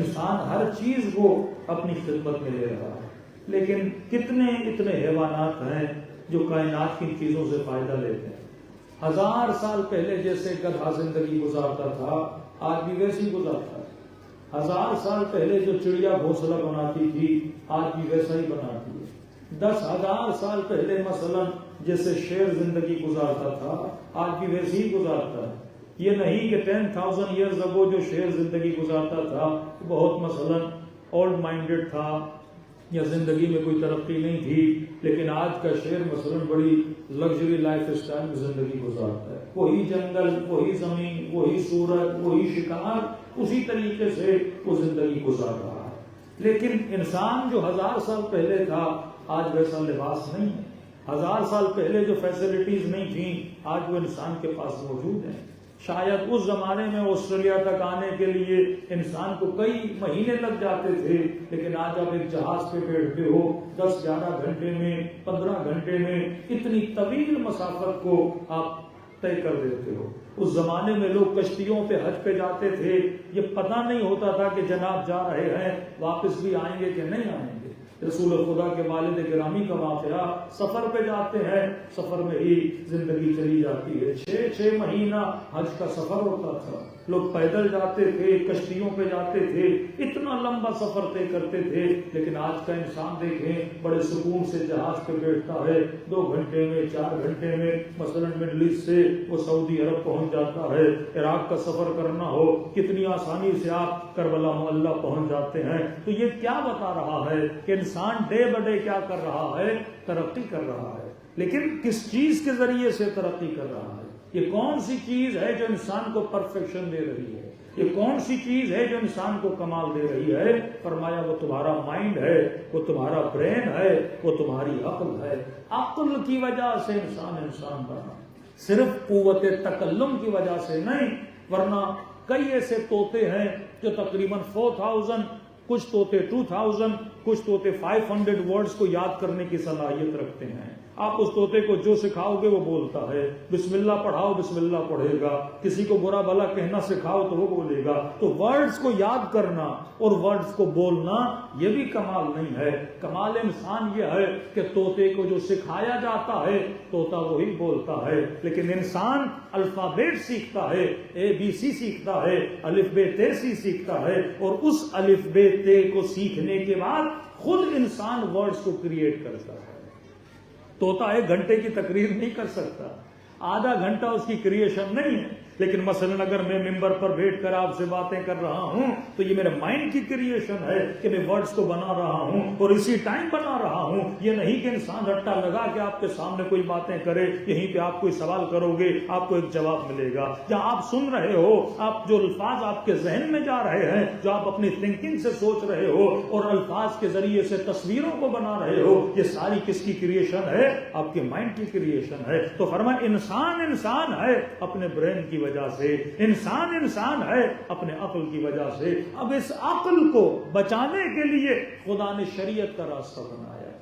انسان ہر چیز کو اپنی خدمت میں لے رہا ہے، لیکن کتنے اتنے حیوانات ہیں جو کائنات کی چیزوں سے فائدہ لیتے ہیں۔ 1000 سال پہلے جیسے گدھا زندگی گزارتا تھا آج بھی ویسی گزارتا ہے۔ 1000 سال پہلے جو چڑیا گھونسلہ بناتی تھی آج بھی ویسا ہی بناتی ہے۔ 10,000 سال پہلے مثلا جیسے شیر زندگی گزارتا تھا آج بھی ویسے ہی گزارتا ہے۔ یہ نہیں کہ 10,000 ایئرز اگو جو شیر زندگی گزارتا تھا بہت مثلا اولڈ مائنڈڈ تھا یا زندگی میں کوئی ترقی نہیں تھی، لیکن آج کا شیر مثلا بڑی لگژری لائف اسٹائل میں زندگی گزارتا ہے۔ وہی جنگل، وہی زمین، وہی سورج، وہی شکار، اسی طریقے سے وہ زندگی گزار رہا ہے۔ لیکن انسان جو 1000 سال پہلے تھا آج ویسا لباس نہیں ہے۔ 1000 سال پہلے جو فیسلٹیز نہیں تھیں آج وہ انسان کے پاس موجود ہیں۔ شاید اس زمانے میں آسٹریلیا تک آنے کے لیے انسان کو کئی مہینے لگ جاتے تھے، لیکن آج آپ ایک جہاز پہ بیٹھتے ہو 10-11 گھنٹے میں، 15 گھنٹے میں اتنی طویل مسافت کو آپ طے کر دیتے ہو۔ اس زمانے میں لوگ کشتیوں پہ حج پہ جاتے تھے، یہ پتہ نہیں ہوتا تھا کہ جناب جا رہے ہیں واپس بھی آئیں گے کہ نہیں آئیں گے۔ رسول خدا کے والد گرامی کا واقعہ، سفر پہ جاتے ہیں، سفر میں ہی زندگی چلی جاتی ہے۔ 6 مہینہ حج کا سفر ہوتا تھا، لوگ پیدل جاتے تھے، کشتیوں پہ جاتے تھے، اتنا لمبا سفر طے کرتے تھے۔ لیکن آج کا انسان دیکھیں بڑے سکون سے جہاز پہ بیٹھتا ہے، 2 گھنٹے میں، 4 گھنٹے میں مثلا مڈل ایسٹ سے وہ سعودی عرب پہنچ جاتا ہے۔ عراق کا سفر کرنا ہو کتنی آسانی سے آپ کربلا معلی پہنچ جاتے ہیں۔ تو یہ کیا بتا رہا ہے کہ انسان ڈے بہ ڈے کیا کر رہا ہے؟ ترقی کر رہا ہے، لیکن کس چیز کے ذریعے سے ترقی کر رہا ہے؟ یہ کون سی چیز ہے جو انسان کو پرفیکشن دے رہی ہے؟ یہ کون سی چیز ہے جو انسان کو کمال دے رہی ہے؟ فرمایا وہ تمہارا مائنڈ ہے، وہ تمہارا برین ہے، وہ تمہاری عقل ہے۔ عقل کی وجہ سے انسان بنا، صرف قوت تکلم کی وجہ سے نہیں، ورنہ کئی ایسے طوطے ہیں جو تقریباً 4000، کچھ طوطے 2000، کچھ طوطے 500 ورڈز کو یاد کرنے کی صلاحیت رکھتے ہیں۔ آپ اس طوطے کو جو سکھاؤ گے وہ بولتا ہے، بسم اللہ پڑھاؤ بسم اللہ پڑھے گا، کسی کو برا بھلا کہنا سکھاؤ تو وہ بولے گا۔ تو ورڈز کو یاد کرنا اور ورڈز کو بولنا یہ بھی کمال نہیں ہے۔ کمال انسان یہ ہے کہ طوطے کو جو سکھایا جاتا ہے طوطا وہی بولتا ہے، لیکن انسان الفابیٹ سیکھتا ہے، ABC سیکھتا ہے، الف ب ت سیکھتا ہے، اور اس الف ب ت کو سیکھنے کے بعد خود انسان ورڈز کو کریٹ کرتا ہے۔ طوطا 1 گھنٹے کی تقریر نہیں کر سکتا، آدھا گھنٹہ اس کی کریشن نہیں ہے، لیکن مثلا اگر میں ممبر پر بیٹھ کر آپ سے باتیں کر رہا ہوں تو یہ میرے مائنڈ کی کریشن ہے کہ میں ورڈز کو بنا رہا ہوں اور اسی ٹائم بنا رہا ہوں۔ یہ نہیں کہ انسان رٹا لگا کہ آپ کے سامنے کوئی باتیں کرے، یہیں پہ آپ کوئی سوال کرو گے آپ کو ایک جواب ملے گا، یا آپ سن رہے ہو، آپ جو الفاظ آپ کے ذہن میں جا رہے ہیں، جو آپ اپنی تھنکنگ سے سوچ رہے ہو اور الفاظ کے ذریعے سے تصویروں کو بنا رہے ہو، یہ ساری کس کی کریشن ہے؟ آپ کے مائنڈ کی کریشن ہے۔ تو فرمایا انسان ہے اپنے برین کی وجہ سے، انسان ہے اپنے عقل کی وجہ سے۔ اب اس عقل کو بچانے کے لیے خدا نے شریعت کا راستہ بنایا ہے۔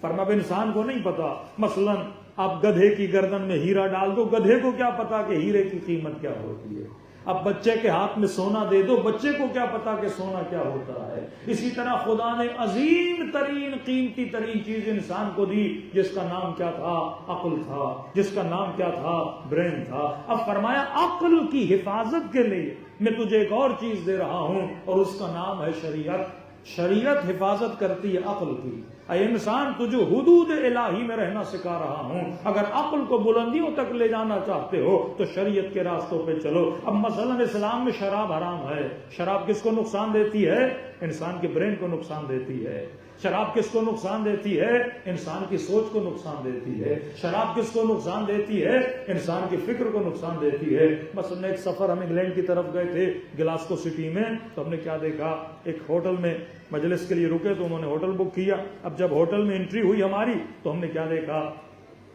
فرمایا انسان کو نہیں پتا، مثلا آپ گدھے کی گردن میں ہیرا ڈال دو، گدھے کو کیا پتا کہ ہیرے کی قیمت کیا ہوتی ہے؟ اب بچے کے ہاتھ میں سونا دے دو، بچے کو کیا پتا کہ سونا کیا ہوتا ہے؟ اسی طرح خدا نے عظیم ترین قیمتی ترین چیز انسان کو دی، جس کا نام کیا تھا؟ عقل تھا، جس کا نام کیا تھا؟ برین تھا۔ اب فرمایا عقل کی حفاظت کے لیے میں تجھے ایک اور چیز دے رہا ہوں، اور اس کا نام ہے شریعت۔ شریعت حفاظت کرتی ہے عقل کی۔ اے انسان تجھے حدود الہی میں رہنا سکھا رہا ہوں، اگر عقل کو بلندیوں تک لے جانا چاہتے ہو تو شریعت کے راستوں پہ چلو۔ اب مثلا اسلام میں شراب حرام ہے، شراب کس کو نقصان دیتی ہے؟ انسان کے برین کو نقصان دیتی ہے۔ شراب کس کو نقصان دیتی ہے؟ انسان کی سوچ کو نقصان دیتی ہے۔ شراب کس کو نقصان دیتی ہے؟ انسان کی فکر کو نقصان دیتی ہے۔ مثلا ایک سفر ہم انگلینڈ کی طرف گئے تھے، گلاسکو سٹی میں، تو ہم نے کیا دیکھا، ایک ہوٹل میں مجلس کے لیے رکے تو انہوں نے ہوٹل بک کیا۔ اب جب ہوٹل میں انٹری ہوئی ہماری تو ہم نے کیا دیکھا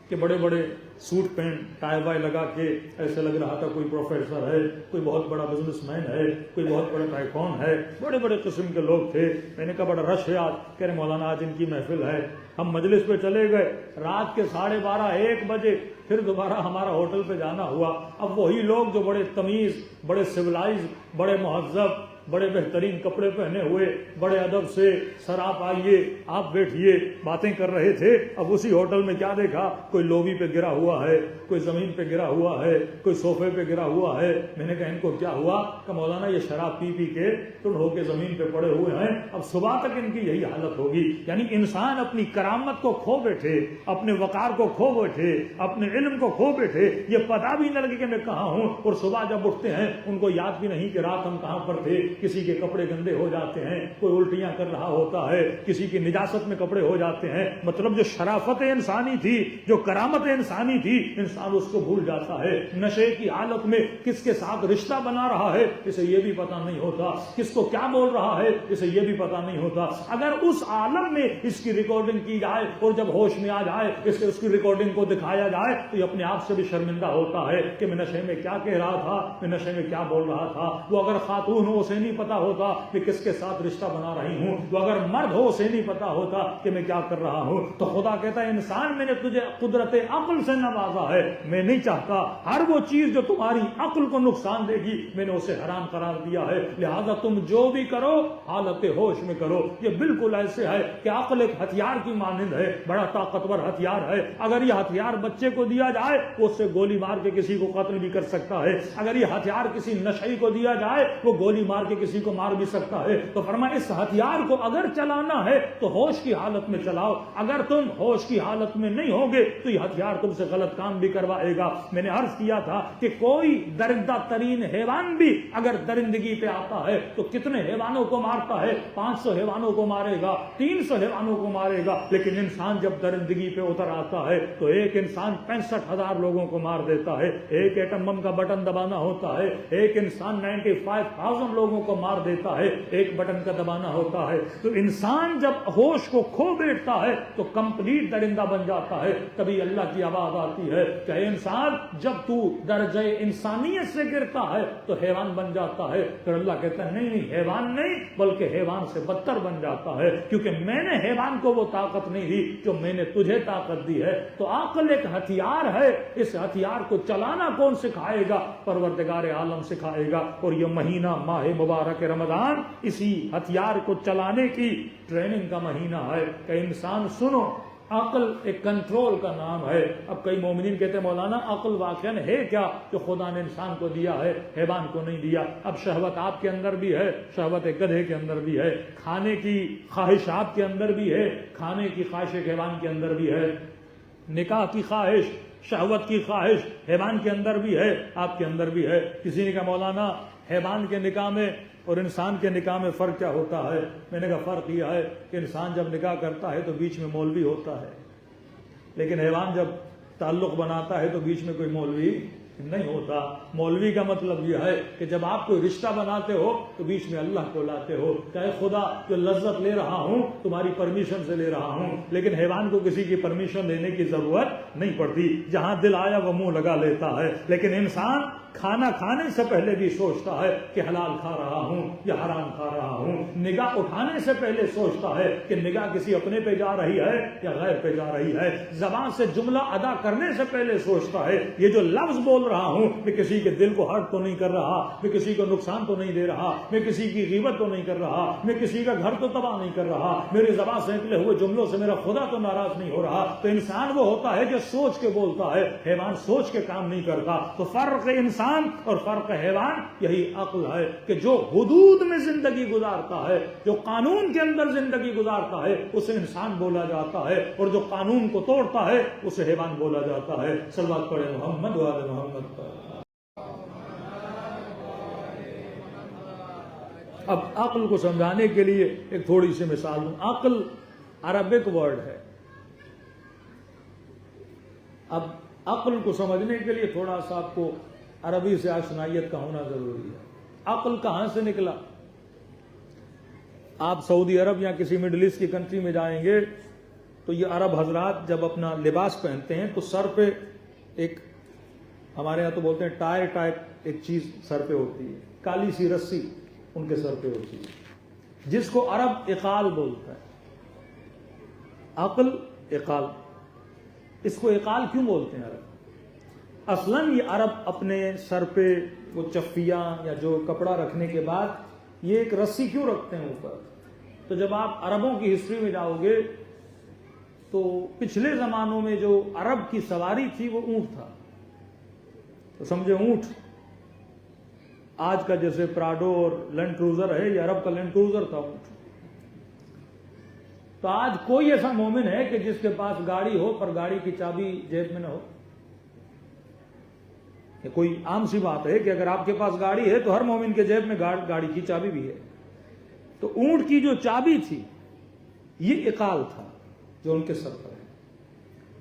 کہ بڑے بڑے سوٹ پینٹ ٹائی وائی لگا کے ایسے لگ رہا تھا کوئی پروفیسر ہے، کوئی بہت بڑا بزنس مین ہے، کوئی بہت بڑا ٹائکون ہے، بڑے بڑے قسم کے لوگ تھے۔ میں نے کہا بڑا رش ہے آج، کہہ رہے مولانا آج ان کی محفل ہے۔ ہم مجلس پہ چلے گئے، رات کے 12:30 1 بجے پھر دوبارہ ہمارا ہوٹل پہ جانا ہوا۔ اب وہی لوگ جو بڑے تمیز، بڑے سویلائز، بڑے مہذب، بڑے بہترین کپڑے پہنے ہوئے بڑے ادب سے سر آپ آئیے آپ بیٹھیے باتیں کر رہے تھے. اب اسی ہوٹل میں کیا دیکھا, کوئی لوبی پہ گرا ہوا ہے, کوئی زمین پہ گرا ہوا ہے, کوئی صوفے پہ گرا ہوا ہے. میں نے کہا ان کو کیا ہوا؟ کہ مولانا یہ شراب پی پی کے ٹن ہو کے زمین پہ پڑے ہوئے ہیں, اب صبح تک ان کی یہی حالت ہوگی. یعنی انسان اپنی کرامت کو کھو بیٹھے, اپنے وقار کو کھو بیٹھے, اپنے علم کو کھو بیٹھے, یہ پتا بھی نہ لگے کہ میں کہاں ہوں, اور صبح جب اٹھتے ہیں ان کو یاد بھی نہیں کہ رات ہم کہاں پر تھے. کسی کے کپڑے گندے ہو جاتے ہیں, کوئی الٹیاں کر رہا ہوتا ہے, کسی کی نجاست میں کپڑے ہو جاتے ہیں. مطلب جو شرافت انسانی تھی, جو کرامت انسانی تھی, انسان اس کو بھول جاتا ہے. نشے کی حالت میں کس کے ساتھ رشتہ بنا رہا ہے اسے یہ بھی پتا نہیں ہوتا, کس کو کیا بول رہا ہے اسے یہ بھی پتا نہیں ہوتا. اگر اس عالم میں اس کی ریکارڈنگ کی جائے اور جب ہوش میں آ جائے اس کی ریکارڈنگ کو دکھایا جائے تو یہ اپنے آپ سے بھی شرمندہ ہوتا ہے کہ میں نشے میں کیا کہہ رہا تھا, میں نشے میں کیا بول رہا تھا. وہ اگر خاتون ہو اسے نہیں پتا ہوتا کہ کس کے ساتھ رشتہ بنا رہی ہوں, وہ اگر مرد ہو اسے نہیں پتا ہوتا کہ میں کیا کر رہا ہوں. تو خدا کہتا ہے انسان میں نے تجھے قدرت عقل سے نوازا ہے, میں نہیں چاہتا ہر وہ چیز جو تمہاری عقل کو نقصان دے گی میں نے اسے حرام قرار دیا ہے, لہذا تم جو بھی کرو حالت ہوش میں کرو. یہ بالکل ایسے ہے کہ عقل ایک ہتھیار کی مانند ہے, بڑا طاقتور ہتھیار ہے. اگر یہ ہتھیار بچے کو دیا جائے وہ اس سے گولی مار کے کسی کو قتل بھی کر سکتا ہے. اگر یہ ہتھیار کسی نشئی کو دیا جائے وہ گولی مار کے کسی کو مار بھی سکتا ہے. تو فرمایا اس ہتھیار کو اگر چلانا ہے تو ہوش کی حالت میں چلاؤ, اگر تم ہوش کی حالت میں نہیں ہوگے تو یہ ہتھیار تم سے غلط کام بھی کروائے گا. میں نے عرض کیا تھا کہ کوئی درندہ ترین حیوان بھی اگر درندگی پہ آتا ہے تو کتنے حیوانوں کو مارتا ہے, 500 حیوانوں کو مارے گا, 300 حیوانوں کو مارے گا. لیکن انسان جب درندگی پہ اتر آتا ہے تو ایک انسان 65,000 لوگوں کو مار دیتا ہے. ایک ایٹم بم کا بٹن دبانا ہوتا ہے, ایک انسان 95,000 لوگوں کو مار دیتا ہے, ایک بٹن کا دبانا ہوتا ہے. تو انسان جب ہوش کو کھو بیٹھتا ہے تو کمپلیٹ درندہ بن جاتا ہے. کبھی اللہ کی آواز آتی ہے کہ اے انسان جب تو درجہ انسانیت سے گرتا ہے تو حیوان بن جاتا ہے. پھر اللہ کہتا ہے نہیں نہیں حیوان نہیں بلکہ حیوان سے بدتر بن جاتا ہے, کیونکہ میں نے حیوان کو وہ طاقت نہیں دی جو میں نے تجھے طاقت دی ہے. تو عقل ایک ہتھیار ہے, اس ہتھیار کو چلانا کون سکھائے گا؟ پروردگار عالم سکھائے گا. اور یہ مہینہ ماہ مبارک رمضان اسی ہتھیار کو چلانے کی ٹریننگ کا مہینہ ہے. کہ انسان سنو, عقل ایک کنٹرول کا نام ہے. اب کئی مومنین کہتے ہیں مولانا عقل واقعا ہے کیا جو خدا نے انسان کو دیا ہے, حیوان کو نہیں دیا. اب شہوت آپ کے اندر بھی ہے, شہوت ایک گدھے کے اندر بھی ہے, کھانے کی خواہش آپ کے اندر بھی ہے, کھانے کی خواہش ایک حیوان کے اندر بھی ہے, نکاح کی خواہش شہوت کی خواہش حیوان کے اندر بھی ہے, آپ کے اندر بھی ہے. کسی نے کہا مولانا حیوان کے نکاح میں اور انسان کے نکاح میں فرق کیا ہوتا ہے؟ میں نے کہا فرق یہ ہے کہ انسان جب نکاح کرتا ہے تو بیچ میں مولوی ہوتا ہے, لیکن حیوان جب تعلق بناتا ہے تو بیچ میں کوئی مولوی نہیں ہوتا. مولوی کا مطلب یہ ہے کہ جب آپ کوئی رشتہ بناتے ہو تو بیچ میں اللہ کو لاتے ہو. کہ خدا جو لذت لے رہا ہوں تمہاری پرمیشن سے لے رہا ہوں, لیکن حیوان کو کسی کی پرمیشن لینے کی ضرورت نہیں پڑتی, جہاں دل آیا وہ منہ لگا لیتا ہے. لیکن انسان کھانا کھانے سے پہلے بھی سوچتا ہے کہ حلال کھا رہا ہوں یا حرام کھا رہا ہوں. نگاہ اٹھانے سے پہلے سوچتا ہے کہ نگاہ کسی اپنے پہ جا رہی ہے یا غیر پہ جا رہی ہے. زبان سے جملہ ادا کرنے سے پہلے سوچتا ہے یہ جو لفظ بول رہا ہوں میں کسی کے دل کو ہرٹ تو نہیں کر رہا, میں کسی کو نقصان تو نہیں دے رہا, میں کسی کی غیبت تو نہیں کر رہا, میں کسی کا گھر تو تباہ نہیں کر رہا, میری زبان سے نکلے ہوئے جملوں سے میرا خدا تو ناراض نہیں ہو رہا. تو انسان وہ ہوتا ہے جو سوچ کے بولتا ہے, حیوان سوچ کے کام نہیں کرتا. تو فرق انسان اور فرق حیوان یہی عقل ہے کہ جو حدود میں زندگی گزارتا ہے, جو قانون کے اندر زندگی گزارتا ہے اسے انسان بولا جاتا ہے, اور جو قانون کو توڑتا ہے اسے حیوان بولا جاتا ہے. صلوات پڑھے محمد و آل محمد پر. اب عقل کو سمجھانے کے لیے ایک تھوڑی سی مثال دوں. عقل عربک ورڈ ہے. اب عقل کو سمجھنے کے لیے تھوڑا سا آپ کو عربی سے آشنائیت کا ہونا ضروری ہے. عقل کہاں سے نکلا؟ آپ سعودی عرب یا کسی مڈل ایسٹ کی کنٹری میں جائیں گے تو یہ عرب حضرات جب اپنا لباس پہنتے ہیں تو سر پہ ایک, ہمارے یہاں تو بولتے ہیں ٹائر ٹائپ ایک چیز سر پہ ہوتی ہے, کالی سی رسی ان کے سر پہ ہوتی ہے, جس کو عرب اقال بولتا ہے. عقل اقال, اس کو اقال کیوں بولتے ہیں عرب؟ اصلاً یہ عرب اپنے سر پہ وہ چفیاں یا جو کپڑا رکھنے کے بعد یہ ایک رسی کیوں رکھتے ہیں اوپر؟ تو جب آپ عربوں کی ہسٹری میں جاؤ گے تو پچھلے زمانوں میں جو عرب کی سواری تھی وہ اونٹ تھا. تو سمجھے اونٹ آج کا جیسے پراڈو اور لینڈ کروزر ہے، یہ عرب کا لینڈ کروزر تھا اونٹ. تو آج کوئی ایسا مومن ہے کہ جس کے پاس گاڑی ہو پر گاڑی کی چابی جیب میں نہ ہو؟ یہ کوئی عام سی بات ہے کہ اگر آپ کے پاس گاڑی ہے تو ہر مومن کے جیب میں گاڑی کی چابی بھی ہے. تو اونٹ کی جو چابی تھی یہ اقال تھا جو ان کے سر پر ہے.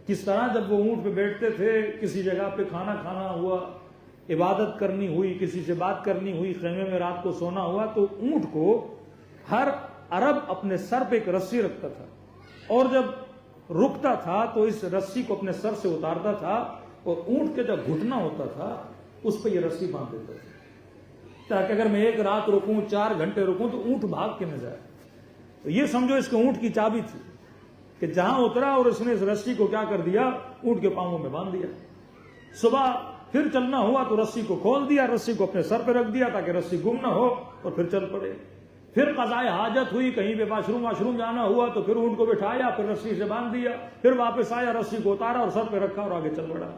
کس طرح جب وہ اونٹ پہ بیٹھتے تھے، کسی جگہ پہ کھانا کھانا ہوا، عبادت کرنی ہوئی، کسی سے بات کرنی ہوئی، خیمے میں رات کو سونا ہوا، تو اونٹ کو ہر عرب اپنے سر پہ ایک رسی رکھتا تھا، اور جب رکتا تھا تو اس رسی کو اپنے سر سے اتارتا تھا، اور اونٹ کے جب گھٹنا ہوتا تھا اس پہ یہ رسی باندھ دیتا تھا، تاکہ اگر میں ایک رات رکوں، 4 گھنٹے رکوں تو اونٹ بھاگ کے نہ جائے. تو یہ سمجھو اس کے اونٹ کی چابی تھی کہ جہاں اترا اور اس نے اس رسی کو کیا کر دیا، اونٹ کے پاؤں میں باندھ دیا. صبح پھر چلنا ہوا تو رسی کو کھول دیا، رسی کو اپنے سر پہ رکھ دیا تاکہ رسی گم نہ ہو، اور پھر چل پڑے. پھر قضائے حاجت ہوئی، کہیں پہ واشروم جانا ہوا تو پھر اونٹ کو بٹھایا، پھر رسی سے باندھ دیا، پھر واپس آیا، رسی کو اتارا اور سر پہ رکھا اور آگے چل پڑا.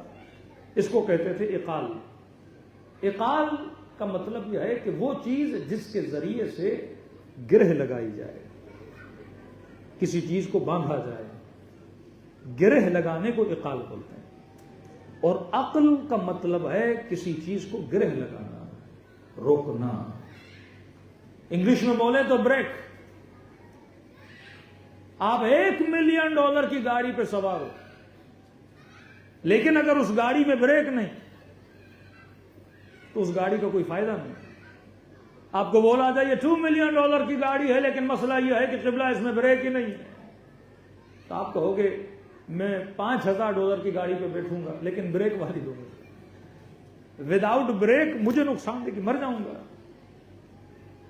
اس کو کہتے تھے اقال. اقال کا مطلب یہ ہے کہ وہ چیز جس کے ذریعے سے گرہ لگائی جائے، کسی چیز کو باندھا جائے، گرہ لگانے کو اقال بولتے ہیں. اور عقل کا مطلب ہے کسی چیز کو گرہ لگانا، روکنا. انگلش میں بولے تو بریک. آپ $1 ملین کی گاڑی پہ سوار ہو، لیکن اگر اس گاڑی میں بریک نہیں تو اس گاڑی کا کوئی فائدہ نہیں. آپ کو بولا جائے یہ $2 ملین کی گاڑی ہے لیکن مسئلہ یہ ہے کہ قبلہ اس میں بریک ہی نہیں ہے، تو آپ کہو گے میں $5,000 کی گاڑی پہ بیٹھوں گا لیکن بریک والی دوں گا، وداؤٹ بریک مجھے نقصان دے کہ مر جاؤں گا.